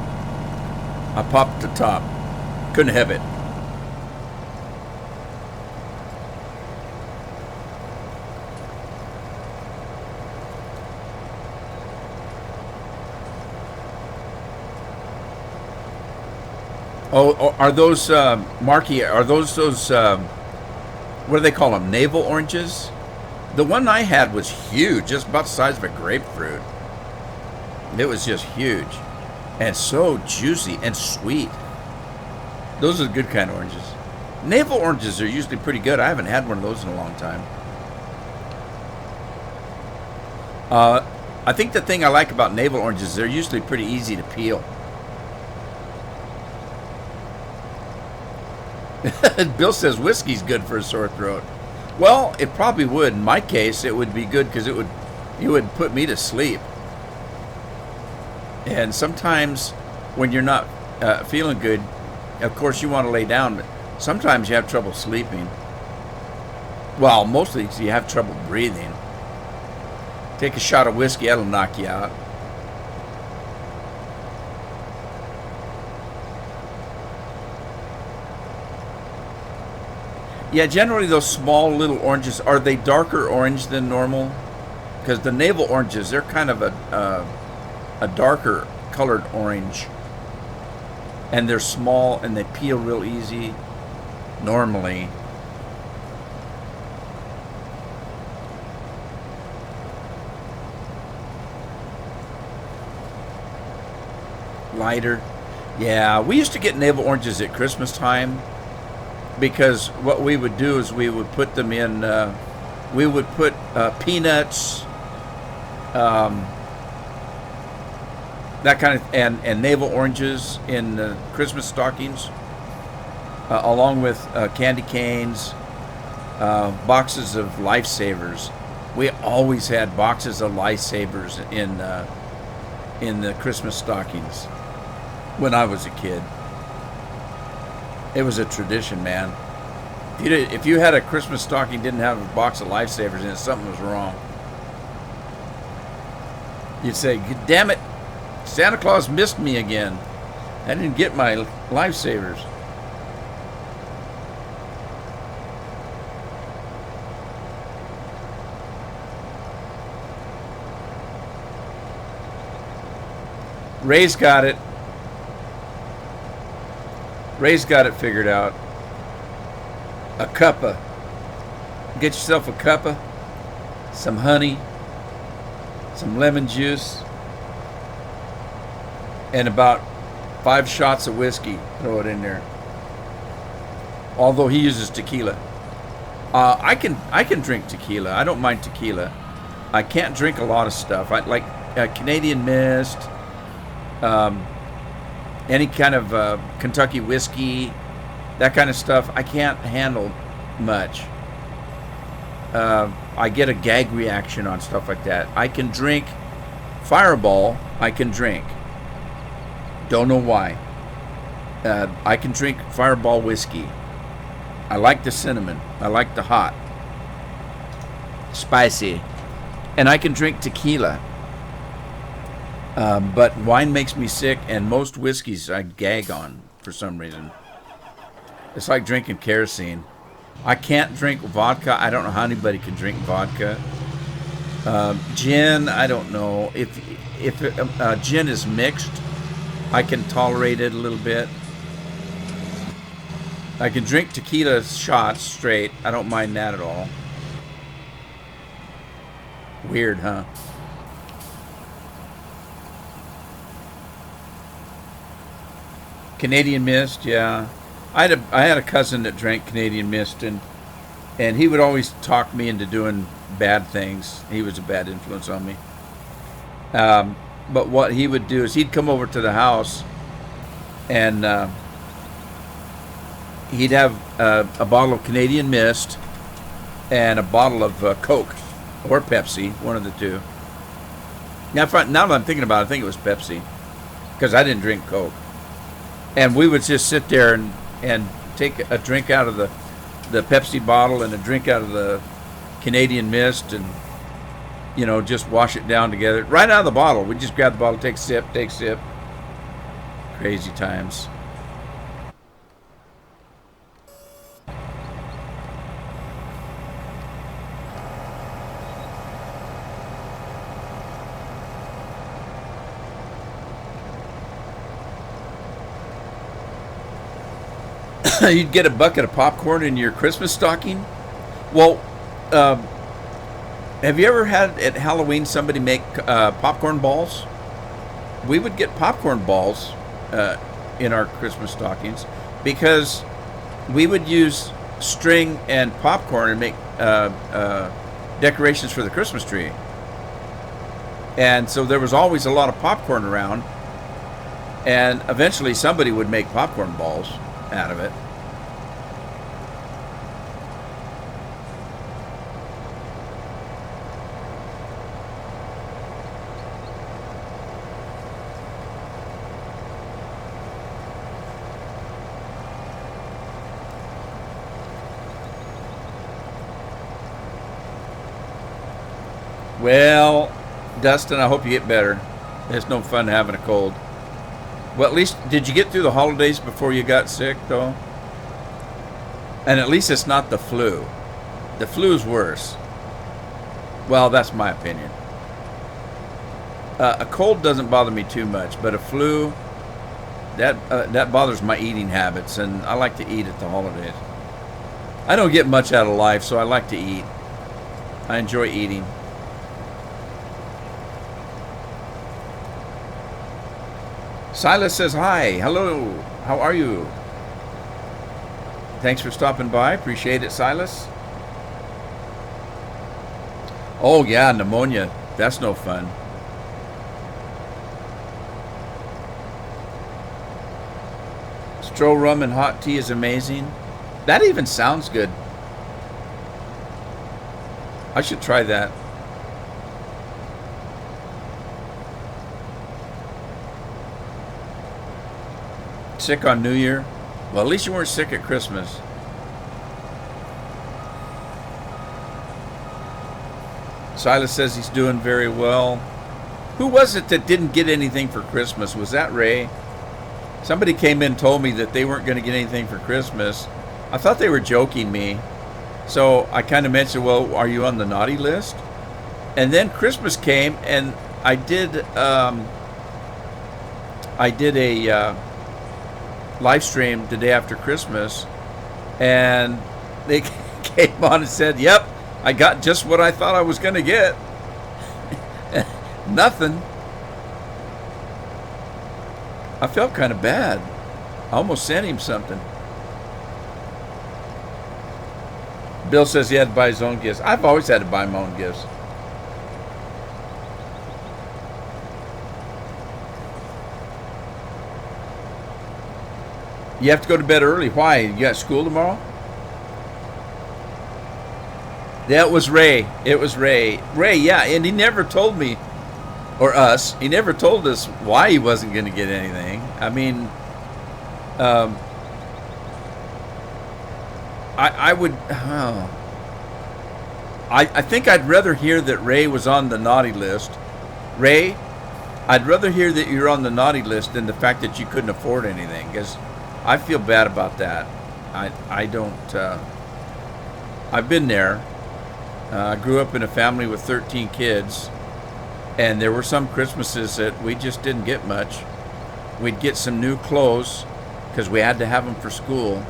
I popped the top. Couldn't have it. Oh, are those, Marky, are those, what do they call them, navel oranges? The one I had was huge, just about the size of a grapefruit. It was just huge. And so juicy and sweet. Those are the good kind of oranges. Navel oranges are usually pretty good. I haven't had one of those in a long time. I think the thing I like about navel oranges, they're usually pretty easy to peel. Bill says whiskey's good for a sore throat. Well, it probably would. In my case, it would be good because it would put me to sleep. And sometimes when you're not feeling good, of course you want to lay down, but sometimes you have trouble sleeping. Well, mostly you have trouble breathing. Take a shot of whiskey, that'll knock you out. Yeah, generally those small little oranges, are they darker orange than normal? Because the navel oranges, they're kind of a darker colored orange. And they're small and they peel real easy normally. Lighter. Yeah, we used to get navel oranges at Christmas time. Because what we would do is we would put them in, we would put peanuts, that kind of, and navel oranges in Christmas stockings, along with candy canes, boxes of Lifesavers. We always had boxes of Lifesavers in the Christmas stockings when I was a kid. It was a tradition, man. If you had a Christmas stocking didn't have a box of Lifesavers in it, something was wrong. You'd say, damn it, Santa Claus missed me again. I didn't get my Lifesavers. Ray's got it. Ray's got it figured out. A cuppa. Get yourself a cuppa, some honey, some lemon juice, and about 5 shots of whiskey. Throw it in there. Although he uses tequila. I can drink tequila. I don't mind tequila. I can't drink a lot of stuff. I like Canadian Mist, any kind of Kentucky whiskey, that kind of stuff. I can't handle much. I get a gag reaction on stuff like that. I can drink Fireball. I can drink. Don't know why. I can drink Fireball whiskey. I like the cinnamon. I like the hot. Spicy. And I can drink tequila. But wine makes me sick, and most whiskeys I gag on for some reason. It's like drinking kerosene. I can't drink vodka. I don't know how anybody can drink vodka. Gin, I don't know. If gin is mixed, I can tolerate it a little bit. I can drink tequila shots straight. I don't mind that at all. Weird, huh? Canadian Mist, yeah. I had a cousin that drank Canadian Mist, and he would always talk me into doing bad things. He was a bad influence on me. But what he would do is he'd come over to the house, and he'd have a bottle of Canadian Mist and a bottle of Coke or Pepsi, one of the two. Now that I'm thinking about it, I think it was Pepsi, because I didn't drink Coke. And we would just sit there and take a drink out of the Pepsi bottle and a drink out of the Canadian Mist, and just wash it down together right out of the bottle. We just grab the bottle, take sip. Crazy times. You'd get a bucket of popcorn in your Christmas stocking. Well, have you ever had at Halloween somebody make popcorn balls? We would get popcorn balls in our Christmas stockings because we would use string and popcorn and make decorations for the Christmas tree. And so there was always a lot of popcorn around, and eventually somebody would make popcorn balls out of it. Well, Dustin, I hope you get better. It's no fun having a cold. Well, at least, did you get through the holidays before you got sick, though? And at least it's not the flu. The flu's worse. Well, that's my opinion. A cold doesn't bother me too much, but a flu, that bothers my eating habits, and I like to eat at the holidays. I don't get much out of life, so I like to eat. I enjoy eating. Silas says hi. Hello. How are you? Thanks for stopping by. Appreciate it, Silas. Oh, yeah, pneumonia. That's no fun. Stroh rum and hot tea is amazing. That even sounds good. I should try that. Sick on New Year? Well, at least you weren't sick at Christmas. Silas says he's doing very well. Who was it that didn't get anything for Christmas? Was that Ray? Somebody came in and told me that they weren't going to get anything for Christmas. I thought they were joking me. So I kind of mentioned, well, are you on the naughty list? And then Christmas came, and I did a live stream the day after Christmas, and they came on and said, yep, I got just what I thought I was going to get. Nothing. I felt kind of bad. I almost sent him something. Bill says he had to buy his own gifts. I've always had to buy my own gifts. You have to go to bed early. Why? You got school tomorrow? That was Ray. It was Ray. Ray, yeah, and he never told me, or us, he never told us why he wasn't going to get anything. I mean, I would, I think I'd rather hear that Ray was on the naughty list. Ray, I'd rather hear that you're on the naughty list than the fact that you couldn't afford anything, because I feel bad about that. I don't, I've been there. I grew up in a family with 13 kids, and there were some Christmases that we just didn't get much. We'd get some new clothes because we had to have them for school,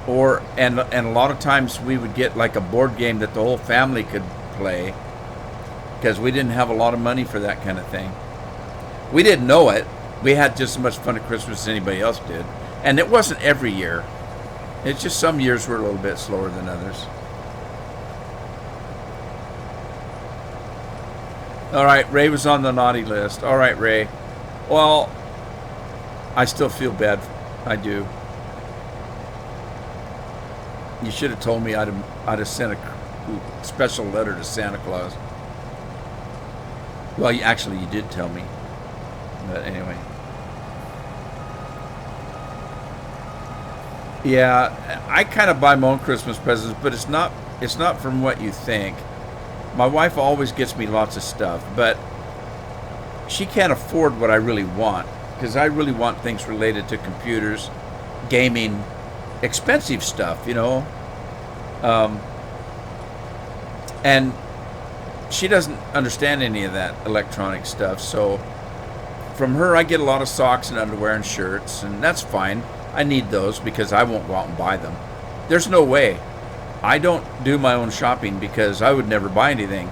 and a lot of times we would get like a board game that the whole family could play because we didn't have a lot of money for that kind of thing. We didn't know it. We had just as much fun at Christmas as anybody else did, and it wasn't every year. It's just some years were a little bit slower than others. All right, Ray was on the naughty list. All right, Ray. Well, I still feel bad. I do. You should have told me I'd have sent a special letter to Santa Claus. Well, you did tell me. But anyway. Yeah, I kind of buy my own Christmas presents, but it's not from what you think. My wife always gets me lots of stuff, but she can't afford what I really want, because I really want things related to computers, gaming, expensive stuff, you know. And she doesn't understand any of that electronic stuff, so from her I get a lot of socks and underwear and shirts, and that's fine. I need those because I won't go out and buy them. There's no way. I don't do my own shopping because I would never buy anything.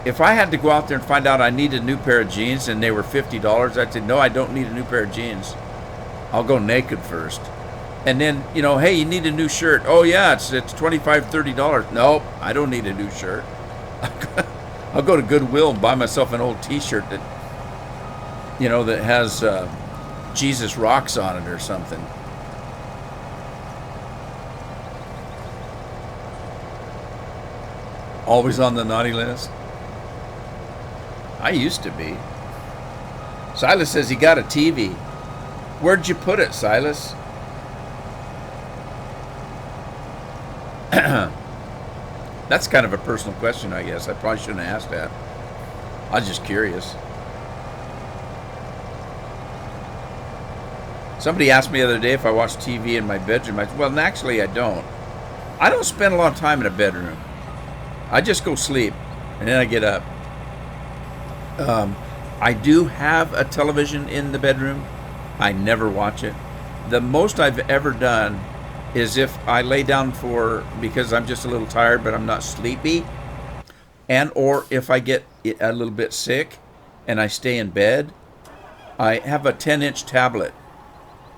If I had to go out there and find out I needed a new pair of jeans and they were $50, I'd say, no, I don't need a new pair of jeans. I'll go naked first. And then, you know, hey, you need a new shirt. Oh, yeah, it's $25, $30. Nope, I don't need a new shirt. I'll go to Goodwill and buy myself an old T-shirt that, you know, that has Jesus Rocks on it or something. Always on the naughty list? I used to be. Silas says he got a TV. Where'd you put it, Silas? That's kind of a personal question, I guess. I probably shouldn't have asked that. I was just curious. Somebody asked me the other day if I watch TV in my bedroom. Well, actually, I don't. I don't spend a lot of time in a bedroom. I just go sleep, and then I get up. I do have a television in the bedroom. I never watch it. The most I've ever done is if I lay down because I'm just a little tired, but I'm not sleepy, or if I get a little bit sick and I stay in bed, I have a 10-inch tablet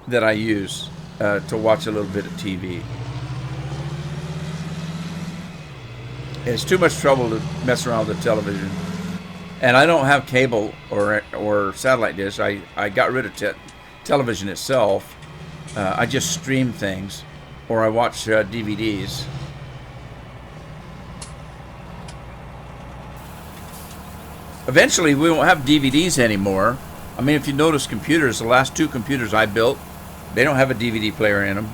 that I use to watch a little bit of TV. It's too much trouble to mess around with the television. And I don't have cable or satellite dish. I got rid of television itself. I just stream things, or I watch DVDs. Eventually, we won't have DVDs anymore. I mean, if you notice computers, the last two computers I built, they don't have a DVD player in them.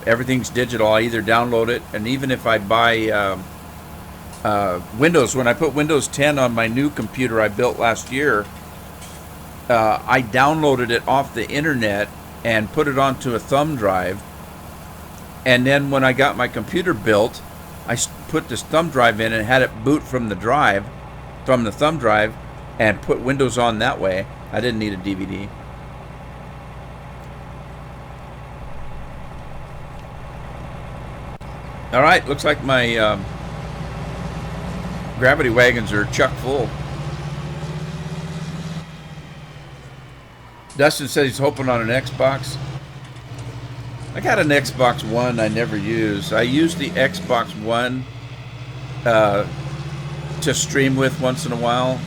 Everything's digital. I either download it, and even if I buy Windows. When I put Windows 10 on my new computer I built last year, I downloaded it off the internet and put it onto a thumb drive. And then when I got my computer built, I put this thumb drive in and had it boot from the thumb drive, and put Windows on that way. I didn't need a DVD. All right, looks like my gravity wagons are chuck full. Dustin says he's hoping on an Xbox. I got an Xbox One I never use. I use the Xbox One to stream with once in a while.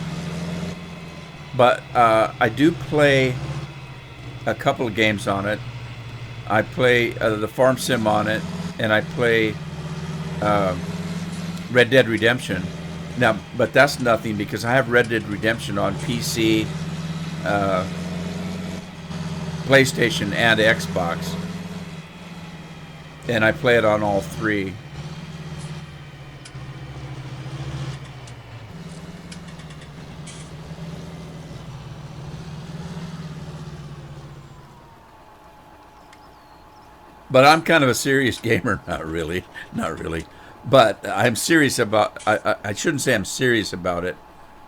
But I do play a couple of games on it. I play the Farm Sim on it, and I play Red Dead Redemption. Now, but that's nothing because I have Red Dead Redemption on PC, PlayStation, and Xbox. And I play it on all three. But I'm kind of a serious gamer. Not really. But I'm serious about, I shouldn't say I'm serious about it.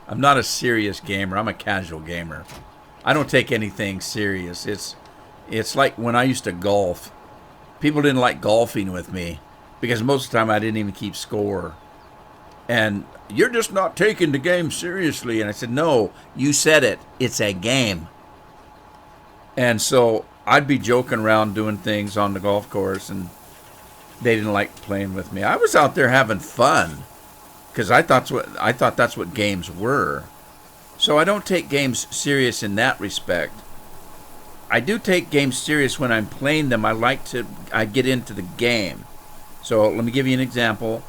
I'm not a serious gamer. I'm a casual gamer. I don't take anything serious. It's like when I used to golf. People didn't like golfing with me because most of the time I didn't even keep score. And you're just not taking the game seriously. And I said, no, you said it. It's a game. And so I'd be joking around doing things on the golf course, and they didn't like playing with me. I was out there having fun because I thought that's what games were. So I don't take games serious in that respect. I do take games serious when I'm playing them. I get into the game. So let me give you an example.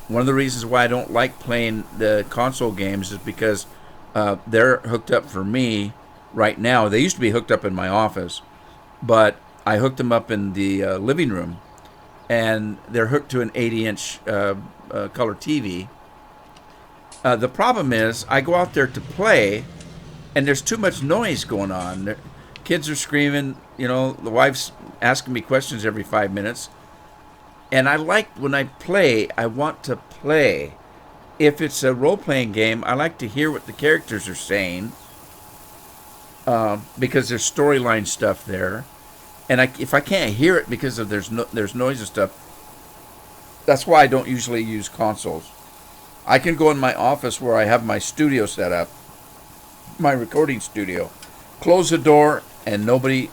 One of the reasons why I don't like playing the console games is because they're hooked up for me right now. They used to be hooked up in my office, but I hooked them up in the living room, and they're hooked to an 80-inch color TV. The problem is I go out there to play, and there's too much noise going on. Kids are screaming, the wife's asking me questions every 5 minutes. And when I play, I want to play. If it's a role-playing game, I like to hear what the characters are saying because there's storyline stuff there. And if I can't hear it because of there's noise and stuff, that's why I don't usually use consoles. I can go in my office where I have my studio set up, my recording studio, close the door, and nobody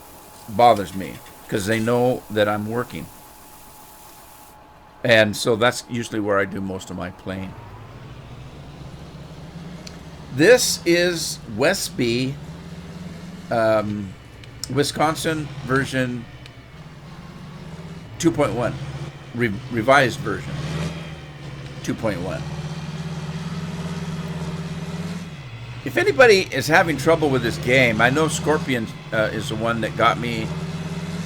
bothers me because they know that I'm working. And so that's usually where I do most of my playing. This is Westby, Wisconsin version 2.1, revised version 2.1. If anybody is having trouble with this game, I know Scorpion is the one that got me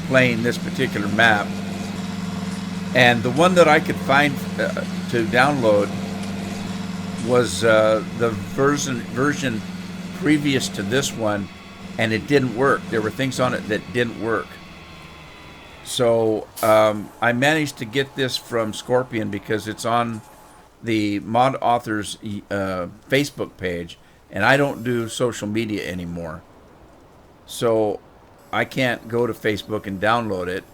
playing this particular map. And the one that I could find to download was the version previous to this one, and it didn't work. There were things on it that didn't work. So I managed to get this from Scorpion because it's on the Mod Authors Facebook page. And I don't do social media anymore. So I can't go to Facebook and download it.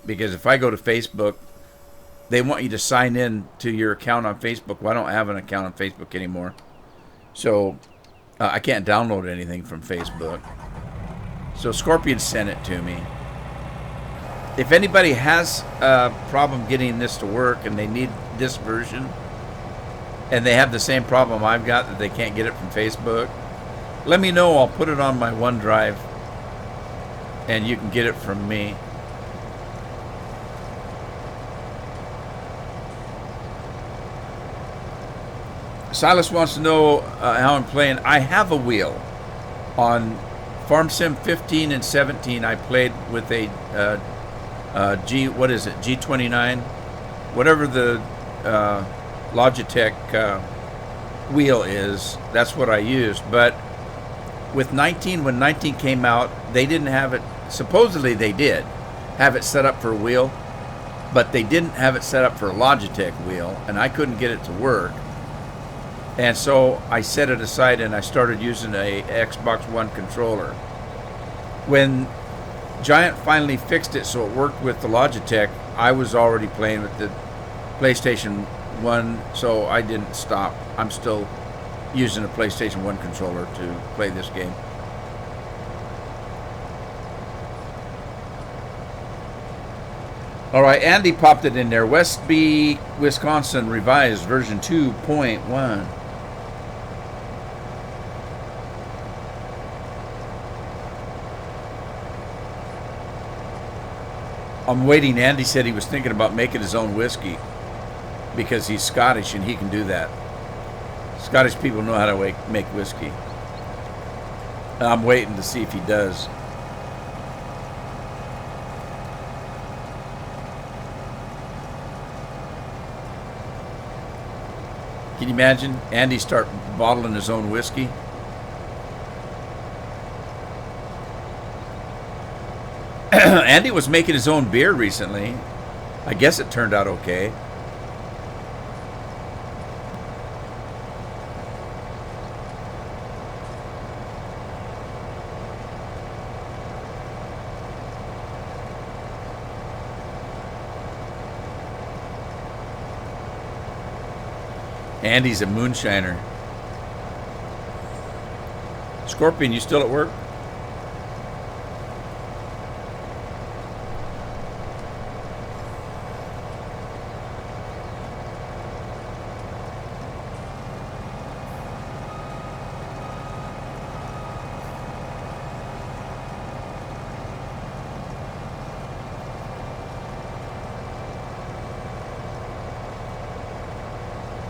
Because if I go to Facebook, they want you to sign in to your account on Facebook. Well, I don't have an account on Facebook anymore. So I can't download anything from Facebook. So Scorpion sent it to me. If anybody has a problem getting this to work and they need this version, and they have the same problem I've got that they can't get it from Facebook, let me know. I'll put it on my OneDrive and you can get it from me. Silas wants to know how I'm playing. I have a wheel. On Farm Sim 15 and 17, I played with a G29? Whatever the Logitech wheel is. That's what I used. But with 19, when 19 came out, they didn't have it. Supposedly they did have it set up for a wheel, but they didn't have it set up for a Logitech wheel, and I couldn't get it to work. And so I set it aside and I started using a Xbox One controller. When Giant finally fixed it so it worked with the Logitech, I was already playing with the PlayStation 1, so I didn't stop. I'm still using a PlayStation 1 controller to play this game. All right, Andy popped it in there. Westby, Wisconsin, revised version 2.1. I'm waiting. Andy said he was thinking about making his own whiskey because he's Scottish and he can do that. Scottish people know how to make whiskey. I'm waiting to see if he does. Can you imagine Andy start bottling his own whiskey? Andy was making his own beer recently. I guess it turned out okay. Andy's a moonshiner. Scorpion, you still at work?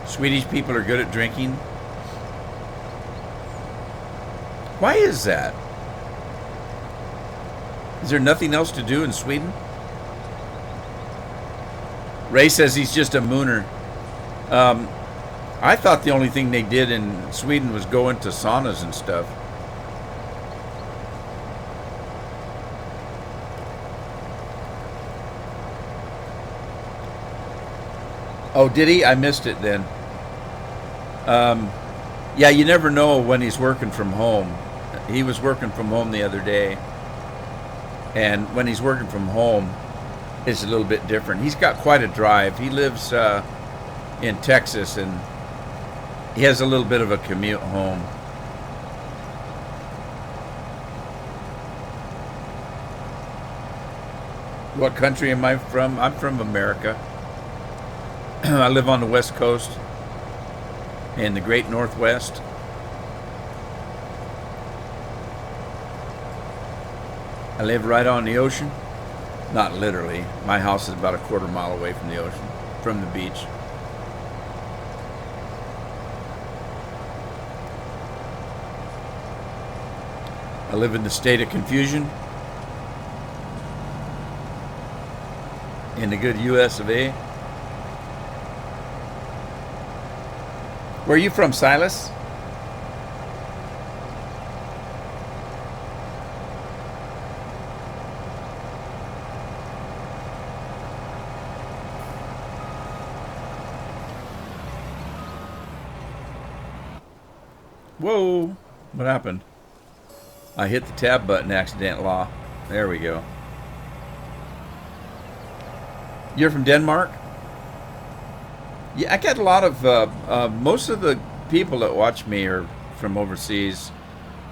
Swedish people are good at drinking. Why is that? Is there nothing else to do in Sweden? Ray says he's just a mooner. I thought the only thing they did in Sweden was go into saunas and stuff. Oh, did he? I missed it then. Yeah, you never know when he's working from home. He was working from home the other day. And when he's working from home, it's a little bit different. He's got quite a drive. He lives in Texas, and he has a little bit of a commute home. What country am I from? I'm from America. I live on the West Coast in the Great Northwest. I live right on the ocean. Not literally. My house is about a quarter mile away from the ocean, from the beach. I live in the state of confusion, in the good US of A. Where are you from, Silas? Whoa, what happened? I hit the tab button accidentally. There we go. You're from Denmark? Yeah, I get a lot of, most of the people that watch me are from overseas.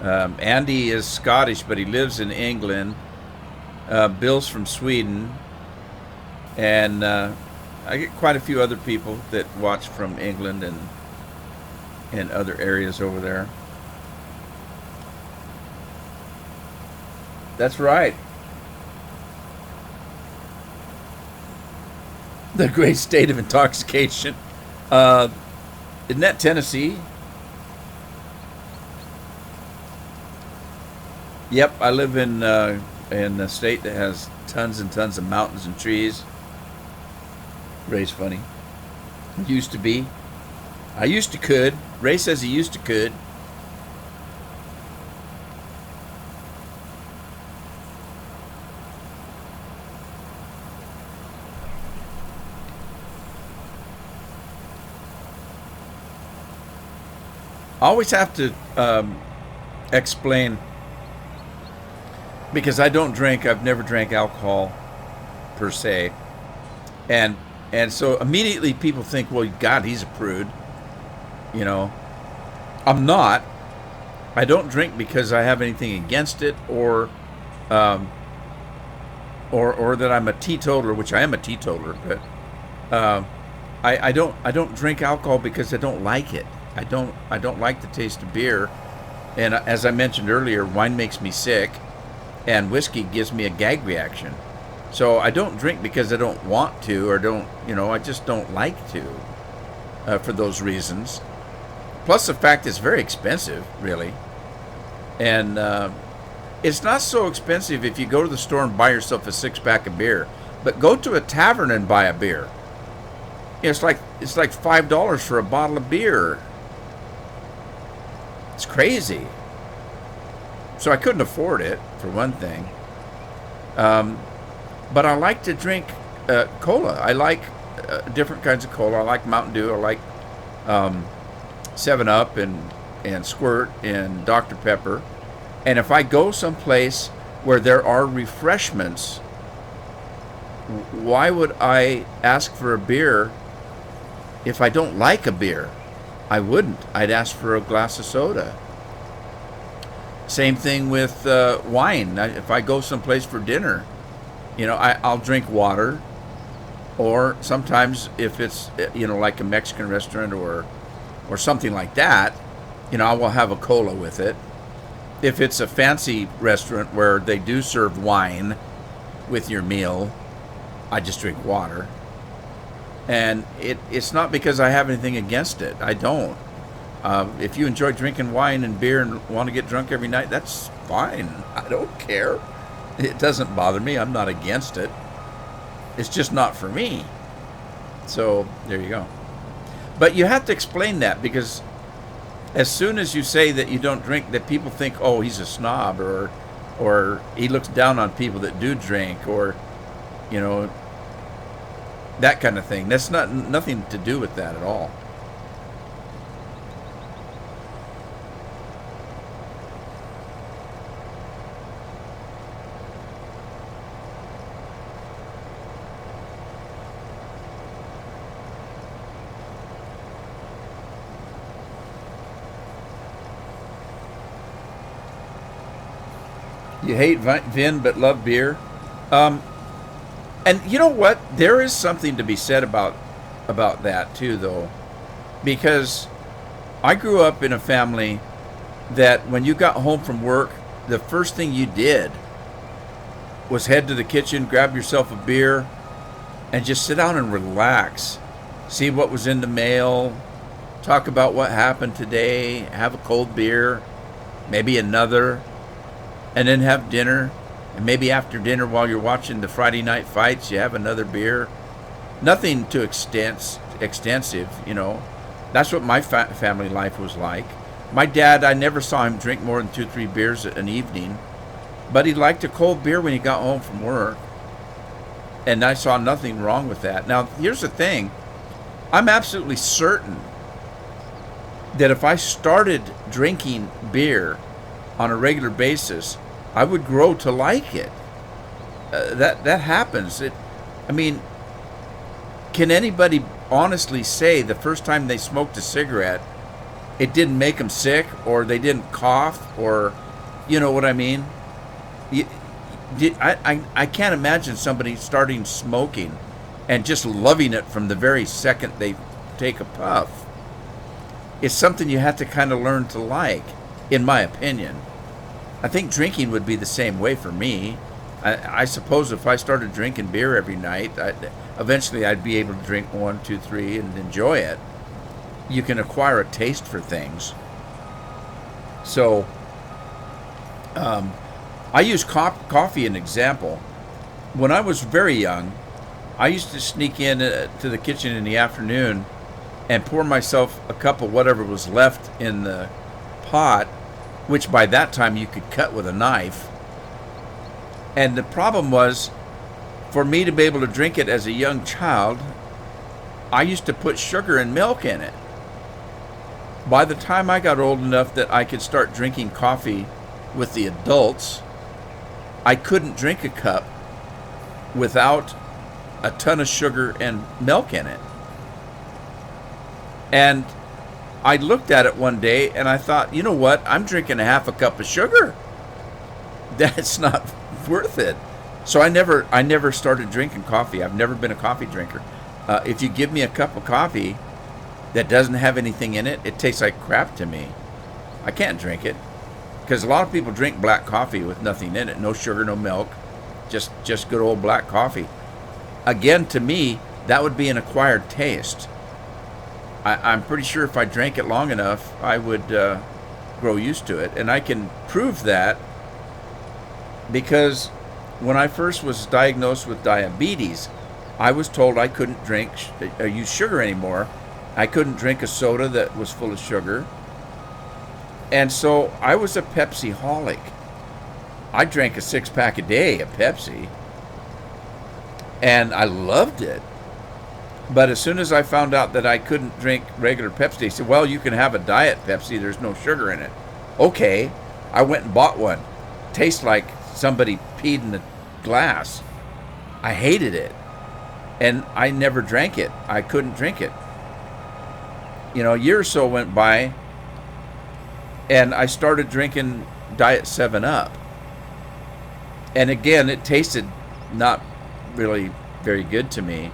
Andy is Scottish, but he lives in England. Bill's from Sweden. And I get quite a few other people that watch from England and other areas over there. That's right. The great state of intoxication. Isn't that Tennessee? Yep, I live in a state that has tons and tons of mountains and trees. Ray's funny. Used to be. I used to could. Ray says he used to could. I always have to explain, because I don't drink. I've never drank alcohol per se, and so immediately people think, well, God, he's a prude. You know, I'm not. I don't drink because I have anything against it, or that I'm a teetotaler, which I am a teetotaler, but I don't drink alcohol because I don't like it. I don't like the taste of beer, and as I mentioned earlier, wine makes me sick, and whiskey gives me a gag reaction. So I don't drink because I don't want to, or I just don't like to, for those reasons. Plus the fact it's very expensive, really, and it's not so expensive if you go to the store and buy yourself a 6-pack of beer, but go to a tavern and buy a beer. It's like $5 for a bottle of beer. It's crazy. So I couldn't afford it, for one thing. But I like to drink cola. I like different kinds of cola. I like Mountain Dew. I like 7-Up and Squirt and Dr. Pepper. And if I go someplace where there are refreshments, why would I ask for a beer if I don't like a beer? I wouldn't. I'd ask for a glass of soda. Same thing with wine. If I go someplace for dinner, I'll drink water, or sometimes if it's like a Mexican restaurant or something like that, I will have a cola with it. If it's a fancy restaurant where they do serve wine with your meal, I just drink water. And it's not because I have anything against it. I don't. If you enjoy drinking wine and beer and want to get drunk every night, that's fine. I don't care. It doesn't bother me. I'm not against it. It's just not for me. So there you go. But you have to explain that, because as soon as you say that you don't drink, that people think, oh, he's a snob, or he looks down on people that do drink, or that kind of thing. That's nothing to do with that at all. You hate vin but love beer. And you know what? There is something to be said about that too, though, because I grew up in a family that when you got home from work, the first thing you did was head to the kitchen, grab yourself a beer, and just sit down and relax. See what was in the mail, talk about what happened today, have a cold beer, maybe another, and then have dinner. And maybe after dinner, while you're watching the Friday night fights, you have another beer. Nothing too extensive, That's what my family life was like. My dad, I never saw him drink more than 2-3 beers an evening, but he liked a cold beer when he got home from work. And I saw nothing wrong with that. Now, here's the thing. I'm absolutely certain that if I started drinking beer on a regular basis, I would grow to like it. That happens. Can anybody honestly say the first time they smoked a cigarette, it didn't make them sick, or they didn't cough, or, you know what I mean? I can't imagine somebody starting smoking and just loving it from the very second they take a puff. It's something you have to kind of learn to like, in my opinion. I think drinking would be the same way for me. I suppose if I started drinking beer every night, eventually I'd be able to drink 1, 2, 3 and enjoy it. You can acquire a taste for things. So, I use coffee as an example. When I was very young, I used to sneak in to the kitchen in the afternoon and pour myself a cup of whatever was left in the pot, which by that time you could cut with a knife. And the problem was, for me to be able to drink it as a young child, I used to put sugar and milk in it. By the time I got old enough that I could start drinking coffee with the adults, I couldn't drink a cup without a ton of sugar and milk in it. And I looked at it one day and I thought, you know what? I'm drinking a half a cup of sugar. That's not worth it. So I never started drinking coffee. I've never been a coffee drinker. If you give me a cup of coffee that doesn't have anything in it, it tastes like crap to me. I can't drink it. Because a lot of people drink black coffee with nothing in it. No sugar, no milk. Just good old black coffee. Again, to me, that would be an acquired taste. I'm pretty sure if I drank it long enough, I would grow used to it. And I can prove that because when I first was diagnosed with diabetes, I was told I couldn't use sugar anymore. I couldn't drink a soda that was full of sugar. And so I was a Pepsi-holic. I drank a 6-pack a day of Pepsi. And I loved it. But as soon as I found out that I couldn't drink regular Pepsi, they said, well, you can have a diet Pepsi. There's no sugar in it. Okay. I went and bought one. Tastes like somebody peed in the glass. I hated it. And I never drank it. I couldn't drink it. You know, a year or so went by, and I started drinking Diet 7-Up. And again, it tasted not really very good to me.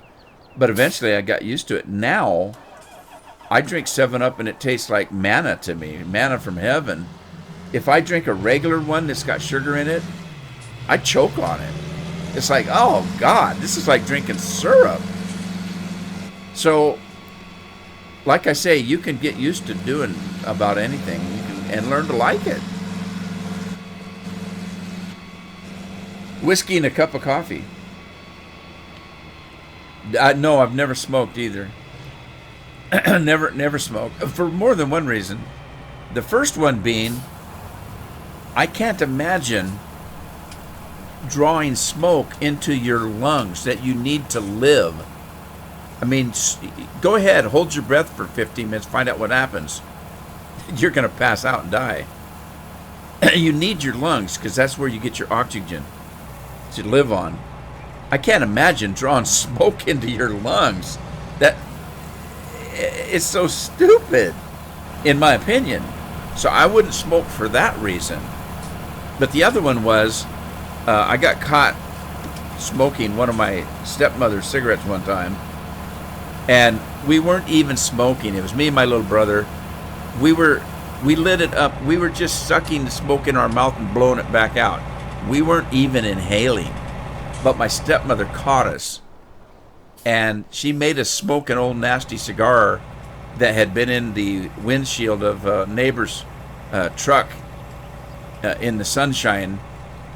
But eventually I got used to it. Now, I drink 7-Up and it tastes like manna to me, manna from heaven. If I drink a regular one that's got sugar in it, I choke on it. It's like, oh God, this is like drinking syrup. So, like I say, you can get used to doing about anything and learn to like it. Whiskey and a cup of coffee. No, I've never smoked either. Never smoked. For more than one reason. The first one being, I can't imagine drawing smoke into your lungs that you need to live. I mean, go ahead, hold your breath for 15 minutes, find out what happens. You're going to pass out and die. You need your lungs because that's where you get your oxygen to live on. I can't imagine drawing smoke into your lungs. That it's so stupid, in my opinion. So I wouldn't smoke for that reason. But the other one was, I got caught smoking one of my stepmother's cigarettes one time, and we weren't even smoking. It was me and my little brother. We lit it up. We were just sucking the smoke in our mouth and blowing it back out. We weren't even inhaling. But my stepmother caught us, and she made us smoke an old nasty cigar that had been in the windshield of a neighbor's truck in the sunshine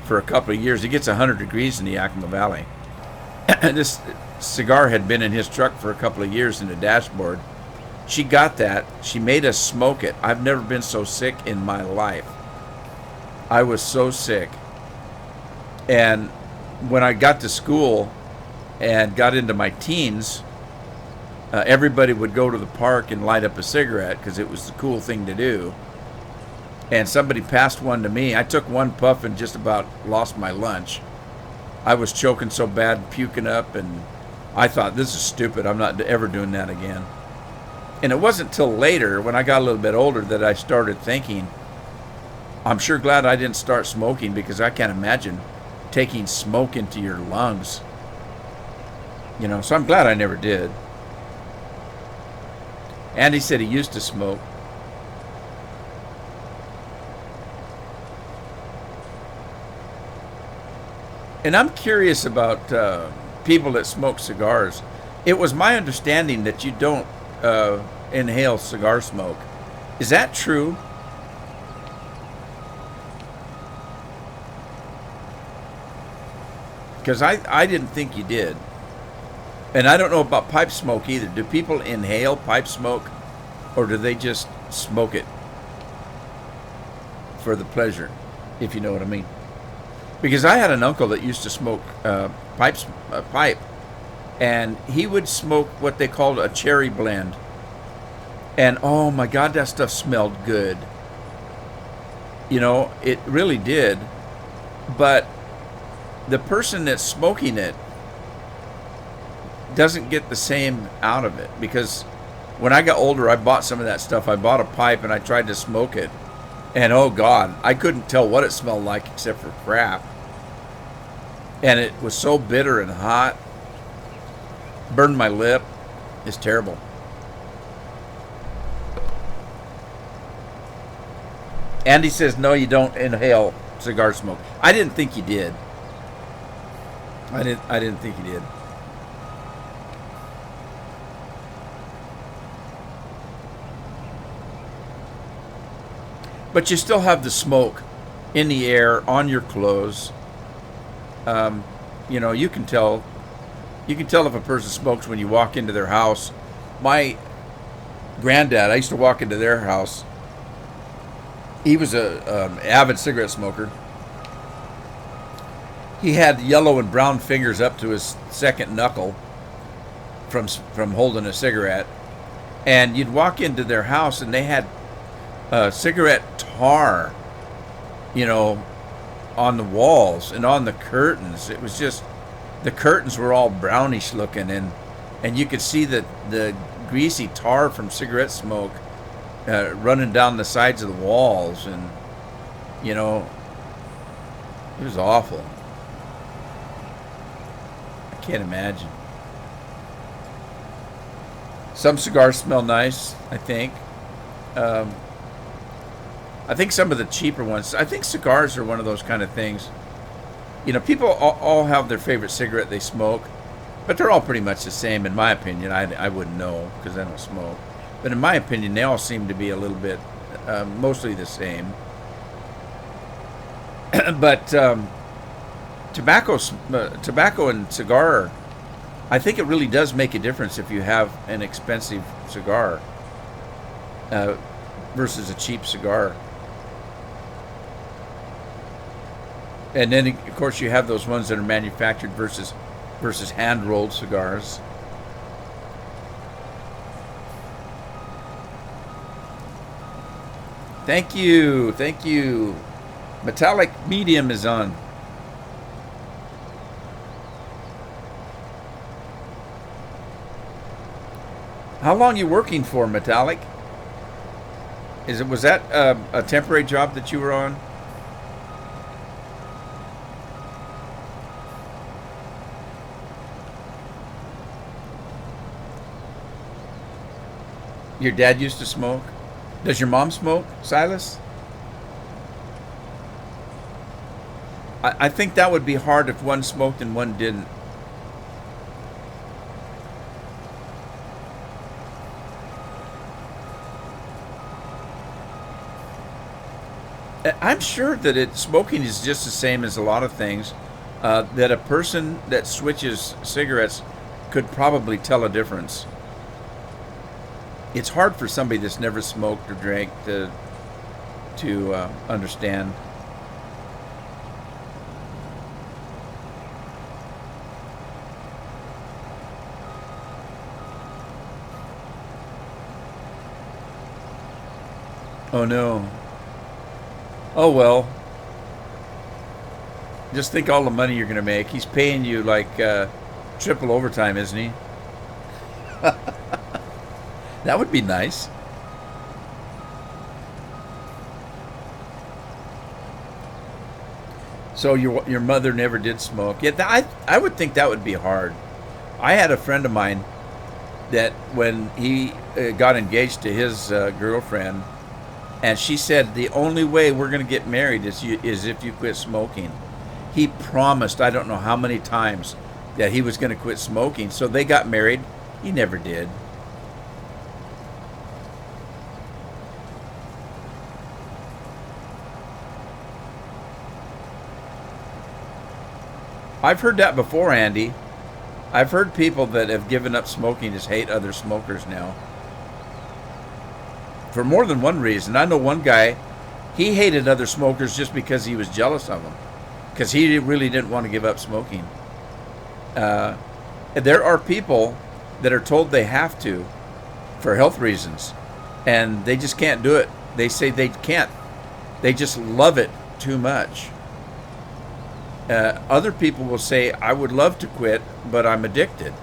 for a couple of years. It gets 100 degrees in the Yakima Valley. This cigar had been in his truck for a couple of years in the dashboard. She got that. She made us smoke it. I've never been so sick in my life. I was so sick. And when I got to school and got into my teens, everybody would go to the park and light up a cigarette because it was the cool thing to do. And somebody passed one to me. I took one puff and just about lost my lunch. I was choking so bad, puking up, and I thought, this is stupid. I'm not ever doing that again. And it wasn't till later, when I got a little bit older, that I started thinking, I'm sure glad I didn't start smoking, because I can't imagine taking smoke into your lungs. You know, so I'm glad I never did. Andy said he used to smoke. And I'm curious about people that smoke cigars. It was my understanding that you don't inhale cigar smoke. Is that true? Because I didn't think you did. And I don't know about pipe smoke either. Do people inhale pipe smoke, or do they just smoke it for the pleasure, if you know what I mean? Because I had an uncle that used to smoke pipe, and he would smoke what they called a cherry blend. And oh my God, that stuff smelled good. You know, it really did. But the person that's smoking it doesn't get the same out of it, because when I got older, I bought some of that stuff. I bought a pipe and I tried to smoke it, and oh God, I couldn't tell what it smelled like except for crap. And it was so bitter and hot, burned my lip. It's terrible. Andy says no, you don't inhale cigar smoke. I didn't think you did. I didn't think you did. But you still have the smoke in the air, on your clothes. You know, you can tell if a person smokes when you walk into their house. My granddad, I used to walk into their house. He was a avid cigarette smoker. He had yellow and brown fingers up to his second knuckle from holding a cigarette. And you'd walk into their house and they had cigarette tar, you know, on the walls and on the curtains. It was just, the curtains were all brownish looking, and you could see the greasy tar from cigarette smoke running down the sides of the walls, and you know, it was awful. I can't imagine. Some cigars smell nice, I think. I think some of the cheaper ones, I think cigars are one of those kind of things. You know, people all have their favorite cigarette they smoke, but they're all pretty much the same, in my opinion. I wouldn't know because I don't smoke. But in my opinion, they all seem to be a little bit, mostly the same. But tobacco and cigar, I think it really does make a difference if you have an expensive cigar versus a cheap cigar. And then, of course, you have those ones that are manufactured versus hand-rolled cigars. Thank you. Thank you. Metallic Medium is on. How long are you working for, Metallic? Was that a temporary job that you were on? Your dad used to smoke? Does your mom smoke, Silas? I think that would be hard if one smoked and one didn't. I'm sure that smoking is just the same as a lot of things. That a person that switches cigarettes could probably tell a difference. It's hard for somebody that's never smoked or drank to understand. Oh no. Oh well. Just think all the money you're going to make. He's paying you like triple overtime, isn't he? That would be nice. So your mother never did smoke. Yeah, I would think that would be hard. I had a friend of mine that when he got engaged to his girlfriend, and she said the only way we're going to get married is if you quit smoking. He promised, I don't know how many times, that he was going to quit smoking. So they got married. He never did. I've heard that before, Andy. I've heard people that have given up smoking just hate other smokers now. For more than one reason. I know one guy, he hated other smokers just because he was jealous of them. Because he really didn't want to give up smoking. There are people that are told they have to for health reasons. And they just can't do it. They say they can't. They just love it too much. Other people will say, I would love to quit, but I'm addicted.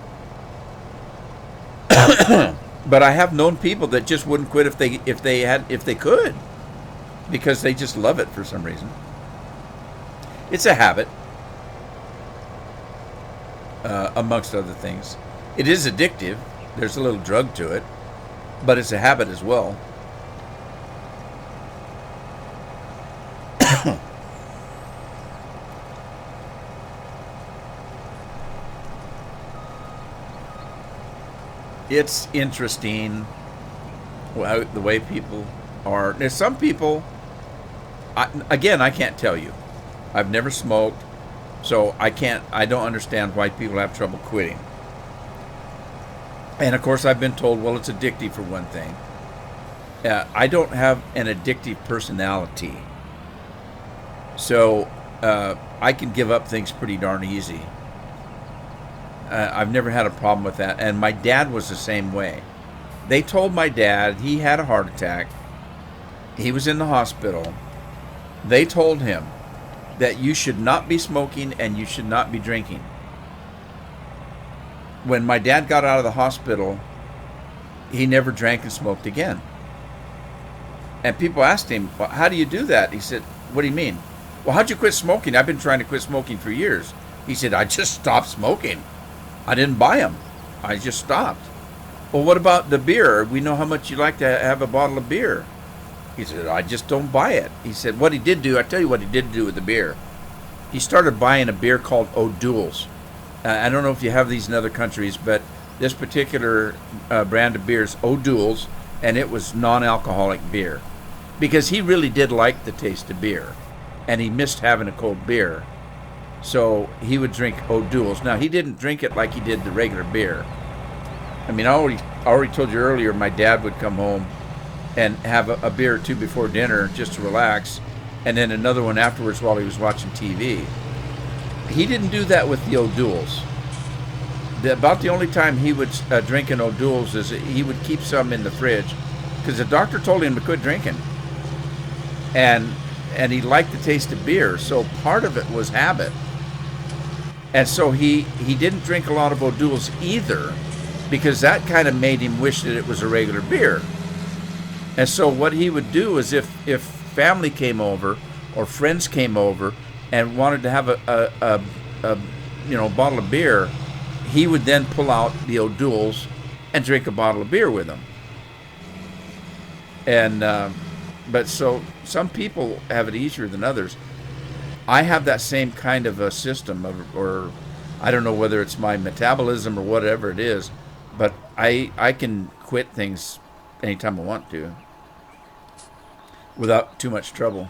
But I have known people that just wouldn't quit if they could, because they just love it for some reason. It's a habit, amongst other things. It is addictive. There's a little drug to it, but it's a habit as well. It's interesting the way people are. There's some people, I can't tell you. I've never smoked, so I don't understand why people have trouble quitting. And of course I've been told, well, it's addictive for one thing. I don't have an addictive personality. So I can give up things pretty darn easy. I've never had a problem with that. And my dad was the same way. They told my dad he had a heart attack. He was in the hospital. They told him that you should not be smoking and you should not be drinking. When my dad got out of the hospital, he never drank and smoked again. And people asked him, well, how do you do that? He said, what do you mean? Well, how'd you quit smoking? I've been trying to quit smoking for years. He said, I just stopped smoking. I didn't buy them. I just stopped. Well, what about the beer? We know how much you like to have a bottle of beer. He said, I just don't buy it. He said, what he did do, I tell you what he did do with the beer. He started buying a beer called O'Doul's. I don't know if you have these in other countries, but this particular brand of beer is O'Doul's, and it was non-alcoholic beer. Because he really did like the taste of beer, and he missed having a cold beer. So he would drink O'Doul's. Now, he didn't drink it like he did the regular beer. I mean, I already told you earlier, my dad would come home and have a beer or two before dinner just to relax, and then another one afterwards while he was watching TV. He didn't do that with the O'Doul's. About the only time he would drink an O'Doul's is he would keep some in the fridge because the doctor told him to quit drinking. And he liked the taste of beer, so part of it was habit. And so he didn't drink a lot of O'Doul's either, because that kind of made him wish that it was a regular beer. And so what he would do is if family came over or friends came over and wanted to have a bottle of beer, he would then pull out the O'Doul's and drink a bottle of beer with them. And but so some people have it easier than others. I have that same kind of a system, or I don't know whether it's my metabolism or whatever it is, but I can quit things anytime I want to without too much trouble.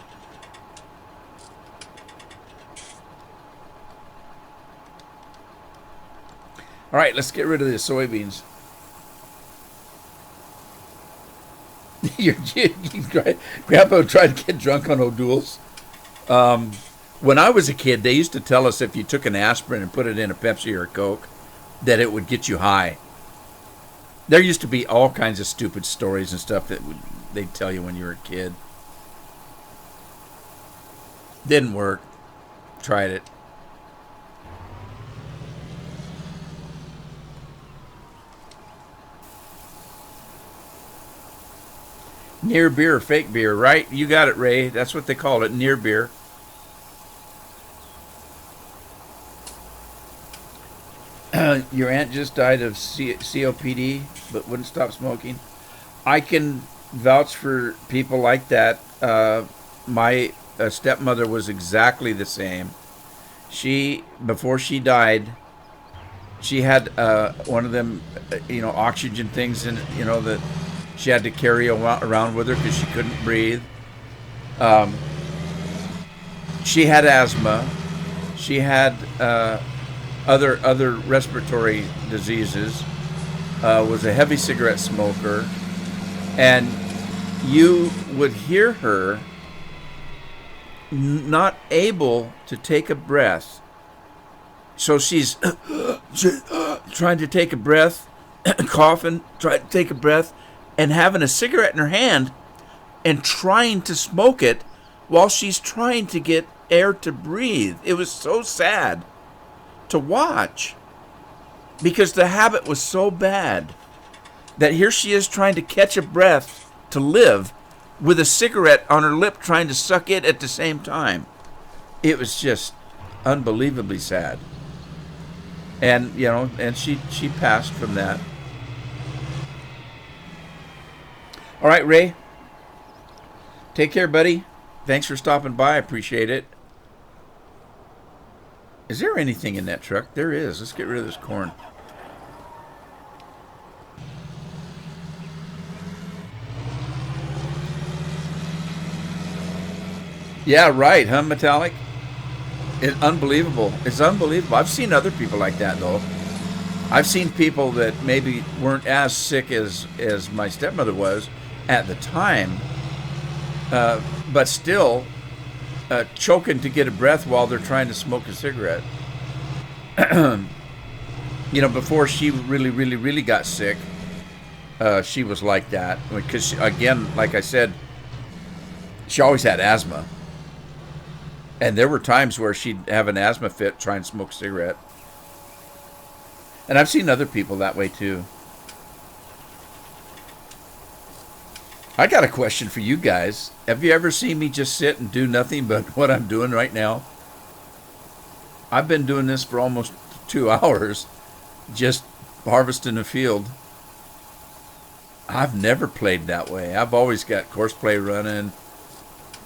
All right, let's get rid of the soybeans. Grandpa tried to get drunk on O'Doul's. When I was a kid, they used to tell us if you took an aspirin and put it in a Pepsi or a Coke, that it would get you high. There used to be all kinds of stupid stories and stuff that they'd tell you when you were a kid. Didn't work. Tried it. Near beer or fake beer, right? You got it, Ray. That's what they call it, near beer. Your aunt just died of COPD, but wouldn't stop smoking. I can vouch for people like that. My stepmother was exactly the same. Before she died, she had one of them, oxygen things, and that she had to carry around with her because she couldn't breathe. She had asthma. She had other respiratory diseases, was a heavy cigarette smoker, and you would hear her not able to take a breath. So she's trying to take a breath, coughing, trying to take a breath, and having a cigarette in her hand and trying to smoke it while she's trying to get air to breathe. It was so sad to watch because the habit was so bad that here she is trying to catch a breath to live with a cigarette on her lip trying to suck it at the same time. It was just unbelievably sad. And, you know, and she passed from that. All right, Ray. Take care, buddy. Thanks for stopping by. I appreciate it. Is there anything in that truck? There is. Let's get rid of this corn. Yeah, right, huh, Metallic? It's unbelievable. It's unbelievable. I've seen other people like that, though. I've seen people that maybe weren't as sick as my stepmother was at the time, but still choking to get a breath while they're trying to smoke a cigarette. You know, before she really got sick, she was like that. Because, again, like I said, she always had asthma. And there were times where she'd have an asthma fit trying to smoke a cigarette. And I've seen other people that way too. I got a question for you guys. Have you ever seen me just sit and do nothing but what I'm doing right now? I've been doing this for almost 2 hours, just harvesting a field. I've never played that way. I've always got courseplay running,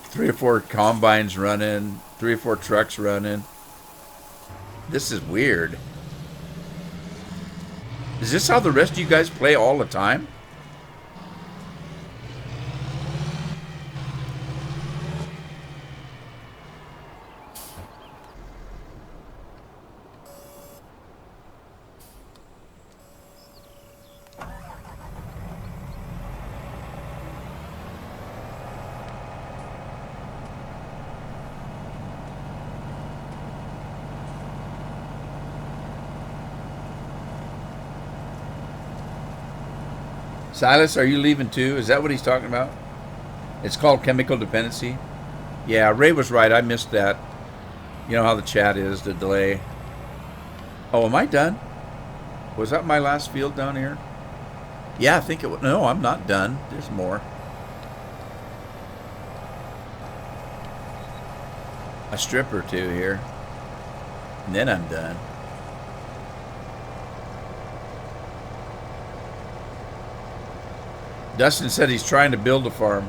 3 or 4 combines running, 3 or 4 trucks running. This is weird. Is this how the rest of you guys play all the time? Silas, are you leaving too? Is that what he's talking about? It's called chemical dependency. Yeah, Ray was right. I missed that. You know how the chat is, the delay. Oh, am I done? Was that my last field down here? Yeah, I think it was. No, I'm not done. There's more. A strip or two here. And then I'm done. Dustin said he's trying to build a farm.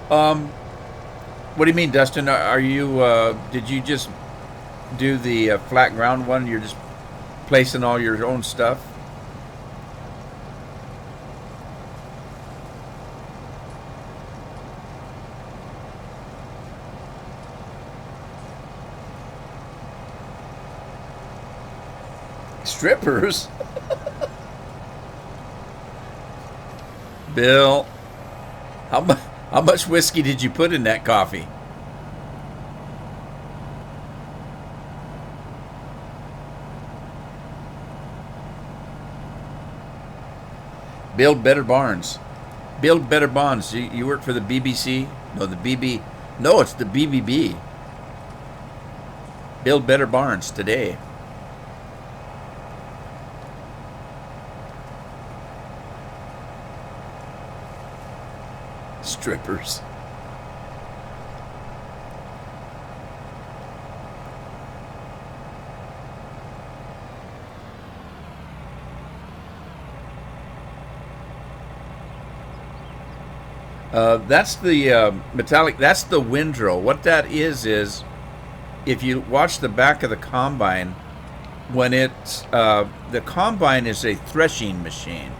What do you mean, Dustin? Are you? Did you just do the flat ground one? You're just placing all your own stuff? Strippers? Bill, how much whiskey did you put in that coffee? Build better barns. Build better barns. You work for the BBC? No, the BB. No, it's the BBB. Build better barns today. Strippers. That's the metallic. That's the windrow. What that is if you watch the back of the combine, when it's the combine is a threshing machine.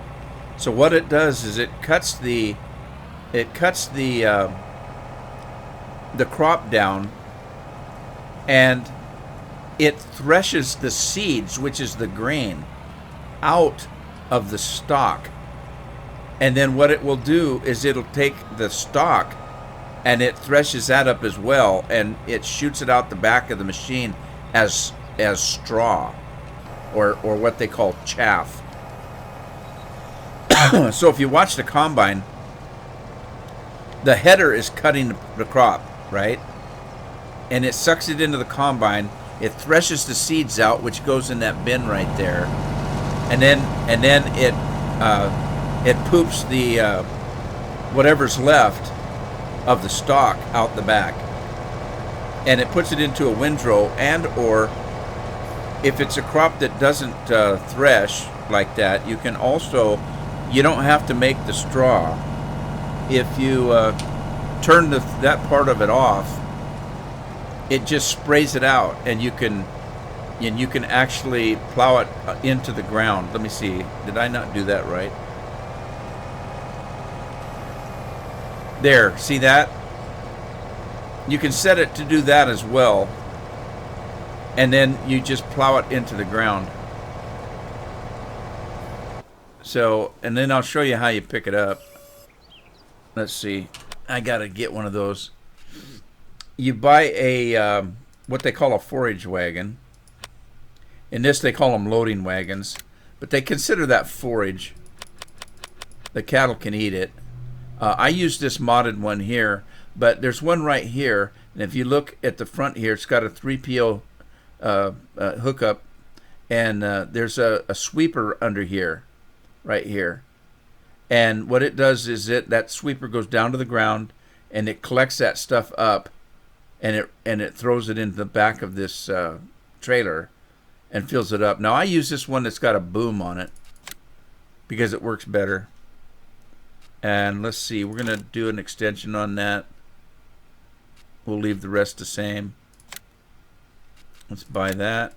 So what it does is it cuts the crop down, and it threshes the seeds, which is the grain, out of the stalk. And then what it will do is it'll take the stalk and it threshes that up as well, and it shoots it out the back of the machine as straw, or what they call chaff. So if you watch the combine, the header is cutting the crop, right? And it sucks it into the combine. It threshes the seeds out, which goes in that bin right there, and then it poops the whatever's left of the stalk out the back, and it puts it into a windrow. And or if it's a crop that doesn't thresh like that, you don't have to make the straw. If you turn that part of it off, it just sprays it out, and you can actually plow it into the ground. Let me see. Did I not do that right? There. See that? You can set it to do that as well, and then you just plow it into the ground. So, and then I'll show you how you pick it up. Let's see. I gotta get one of those. You buy a what they call a forage wagon. In this, they call them loading wagons, but they consider that forage. The cattle can eat it. I use this modded one here, but there's one right here, and if you look at the front here, it's got a 3PO hookup, and there's a sweeper under here, right here. And what it does is that sweeper goes down to the ground, and it collects that stuff up, and it throws it into the back of this trailer and fills it up. Now I use this one that's got a boom on it because it works better. And let's see, we're gonna do an extension on that. We'll leave the rest the same. Let's buy that.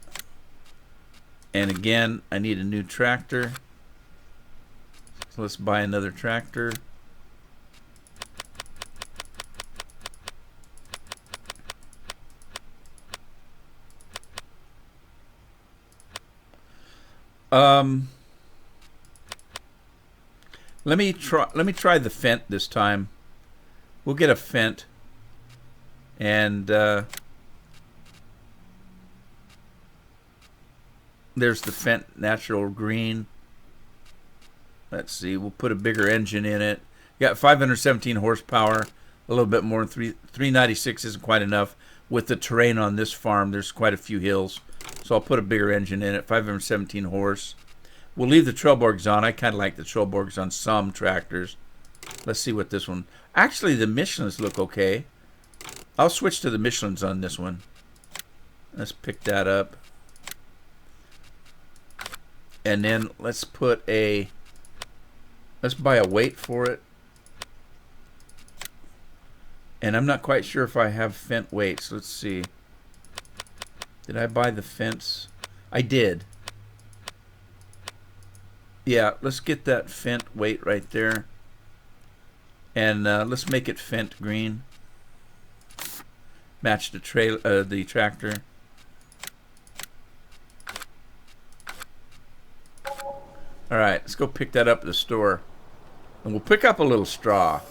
And again, I need a new tractor. So let's buy another tractor. Let me try the Fendt this time. We'll get a Fendt, and there's the Fendt Natural Green. Let's see, we'll put a bigger engine in it. Got 517 horsepower, a little bit more than 396 isn't quite enough. With the terrain on this farm, there's quite a few hills, so I'll put a bigger engine in it, 517 horse. We'll leave the Trelleborgs on. I kind of like the Trelleborgs on some tractors. Let's see what this one... Actually, the Michelins look okay. I'll switch to the Michelins on this one. Let's pick that up. And then let's put a... Let's buy a weight for it. And I'm not quite sure if I have Fendt weights. Let's see. Did I buy the Fendts? I did. Yeah, let's get that Fendt weight right there. And let's make it Fendt green. Match the tractor. Alright, let's go pick that up at the store. And we'll pick up a little straw.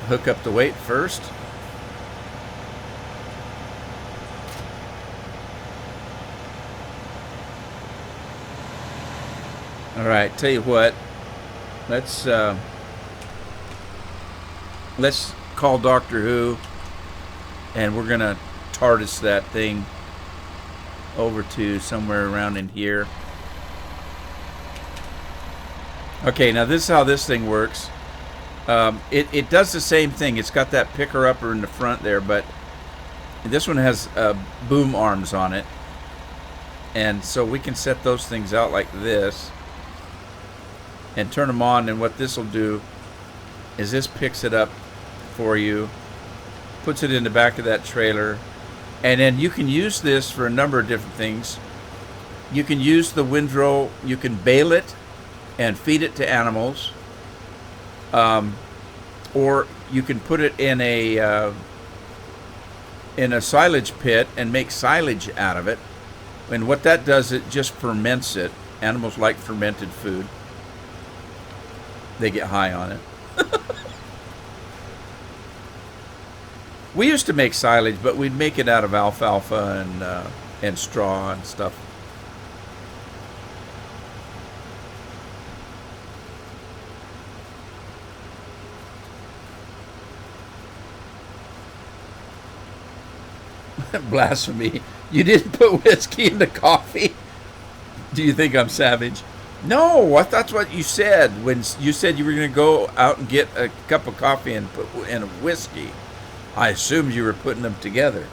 Hook up the weight first. All right, tell you what. Let's call Doctor Who, and we're gonna TARDIS that thing over to somewhere around in here. Okay, now this is how this thing works. It does the same thing. It's got that picker-upper in the front there, but this one has boom arms on it. And so we can set those things out like this and turn them on, and what this will do is this picks it up for you, puts it in the back of that trailer. And then you can use this for a number of different things. You can use the windrow, you can bale it and feed it to animals. Or you can put it in a silage pit and make silage out of it. And what that does, it just ferments it. Animals like fermented food. They get high on it. We used to make silage, but we'd make it out of alfalfa and straw and stuff. Blasphemy. You didn't put whiskey in the coffee? Do you think I'm savage? No, that's what you said when you said you were going to go out and get a cup of coffee and put in a whiskey. I assumed you were putting them together.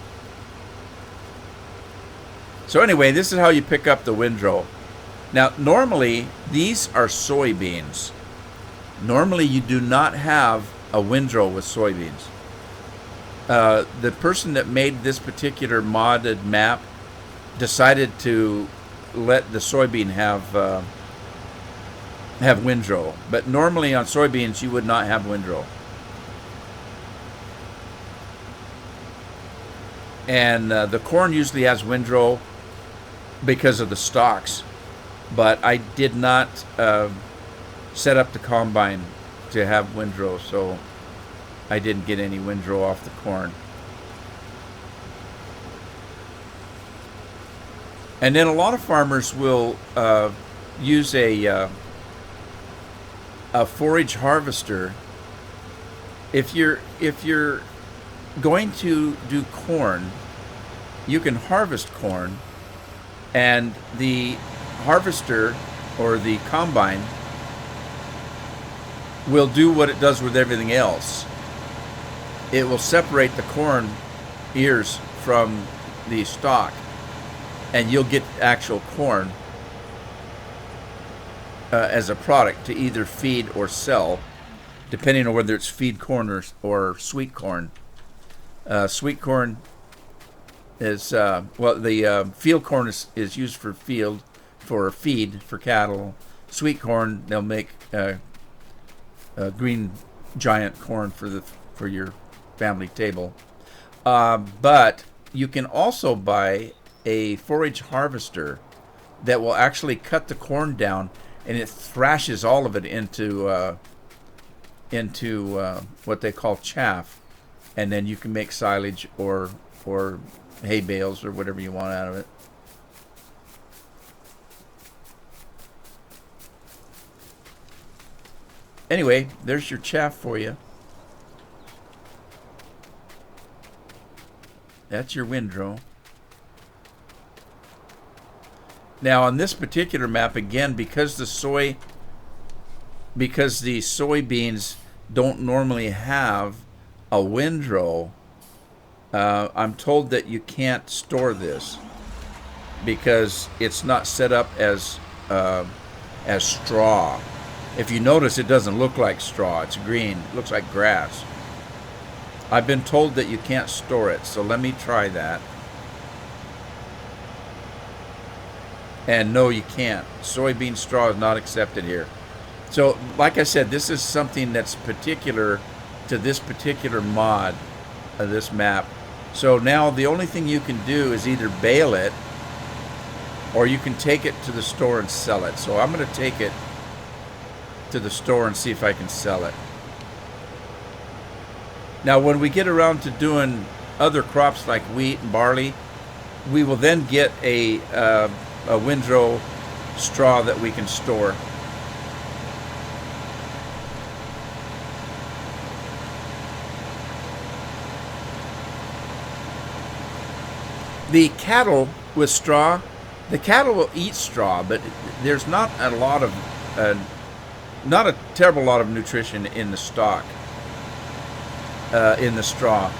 So anyway, this is how you pick up the windrow. Now, normally, these are soybeans. Normally, you do not have a windrow with soybeans. The person that made this particular modded map decided to let the soybean have windrow. But normally on soybeans, you would not have windrow. And the corn usually has windrow because of the stalks, but I did not set up the combine to have windrow, so I didn't get any windrow off the corn. And then a lot of farmers will use a forage harvester. If you're going to do corn, you can harvest corn, and the harvester or the combine will do what it does with everything else. It will separate the corn ears from the stalk, and you'll get actual corn as a product to either feed or sell, depending on whether it's feed corn or sweet corn. Sweet corn is, the field corn is used for feed for cattle. Sweet corn, they'll make green giant corn for your family table. But you can also buy a forage harvester that will actually cut the corn down, and it thrashes all of it into what they call chaff. And then you can make silage or hay bales or whatever you want out of it. Anyway, there's your chaff for you. That's your windrow. Now on this particular map, again, because the soybeans don't normally have a windrow, I'm told that you can't store this because it's not set up as straw. If you notice, it doesn't look like straw. It's green. It looks like grass. I've been told that you can't store it, so let me try that. And no, you can't. Soybean straw is not accepted here. So, like I said, this is something that's particular to this particular mod of this map. So now the only thing you can do is either bale it or you can take it to the store and sell it. So I'm going to take it to the store and see if I can sell it. Now when we get around to doing other crops like wheat and barley, we will then get a windrow straw that we can store. The cattle with straw, the cattle will eat straw, but there's not a terrible lot of nutrition in the stock, in the straw,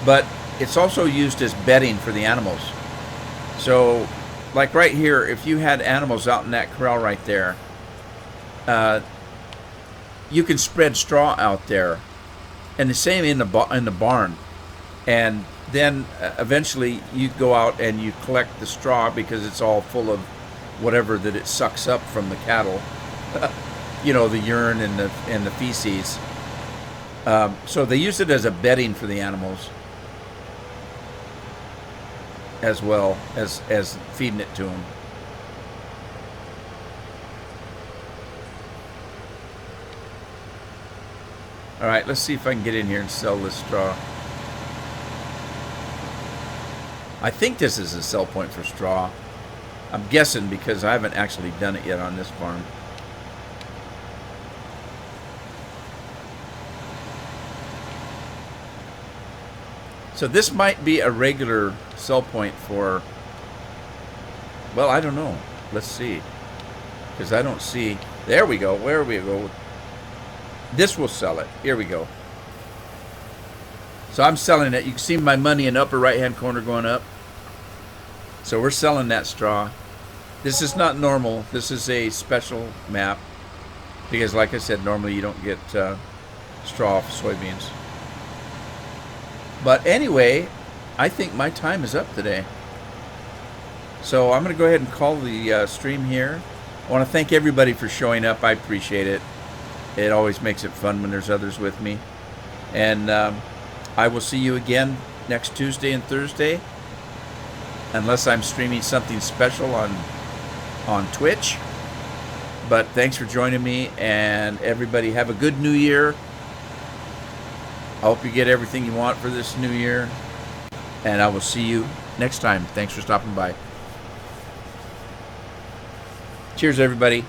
but it's also used as bedding for the animals. So, like right here, if you had animals out in that corral right there, you can spread straw out there, and the same in the barn. And then eventually you go out and you collect the straw because it's all full of whatever that it sucks up from the cattle. You know, the urine and the feces. So they use it as a bedding for the animals, as well as feeding it to them. All right, let's see if I can get in here and sell this straw. I think this is a sell point for straw. I'm guessing because I haven't actually done it yet on this farm. So this might be a regular sell point for, well, I don't know. Let's see. Because I don't see. There we go. Where we go. This will sell it. Here we go. So I'm selling it. You can see my money in the upper right-hand corner going up. So we're selling that straw. This is not normal. This is a special map. Because like I said, normally you don't get straw off soybeans. But anyway, I think my time is up today. So I'm going to go ahead and call the stream here. I want to thank everybody for showing up. I appreciate it. It always makes it fun when there's others with me. And I will see you again next Tuesday and Thursday. Unless I'm streaming something special on Twitch. But thanks for joining me. And everybody have a good new year. I hope you get everything you want for this new year. And I will see you next time. Thanks for stopping by. Cheers, everybody.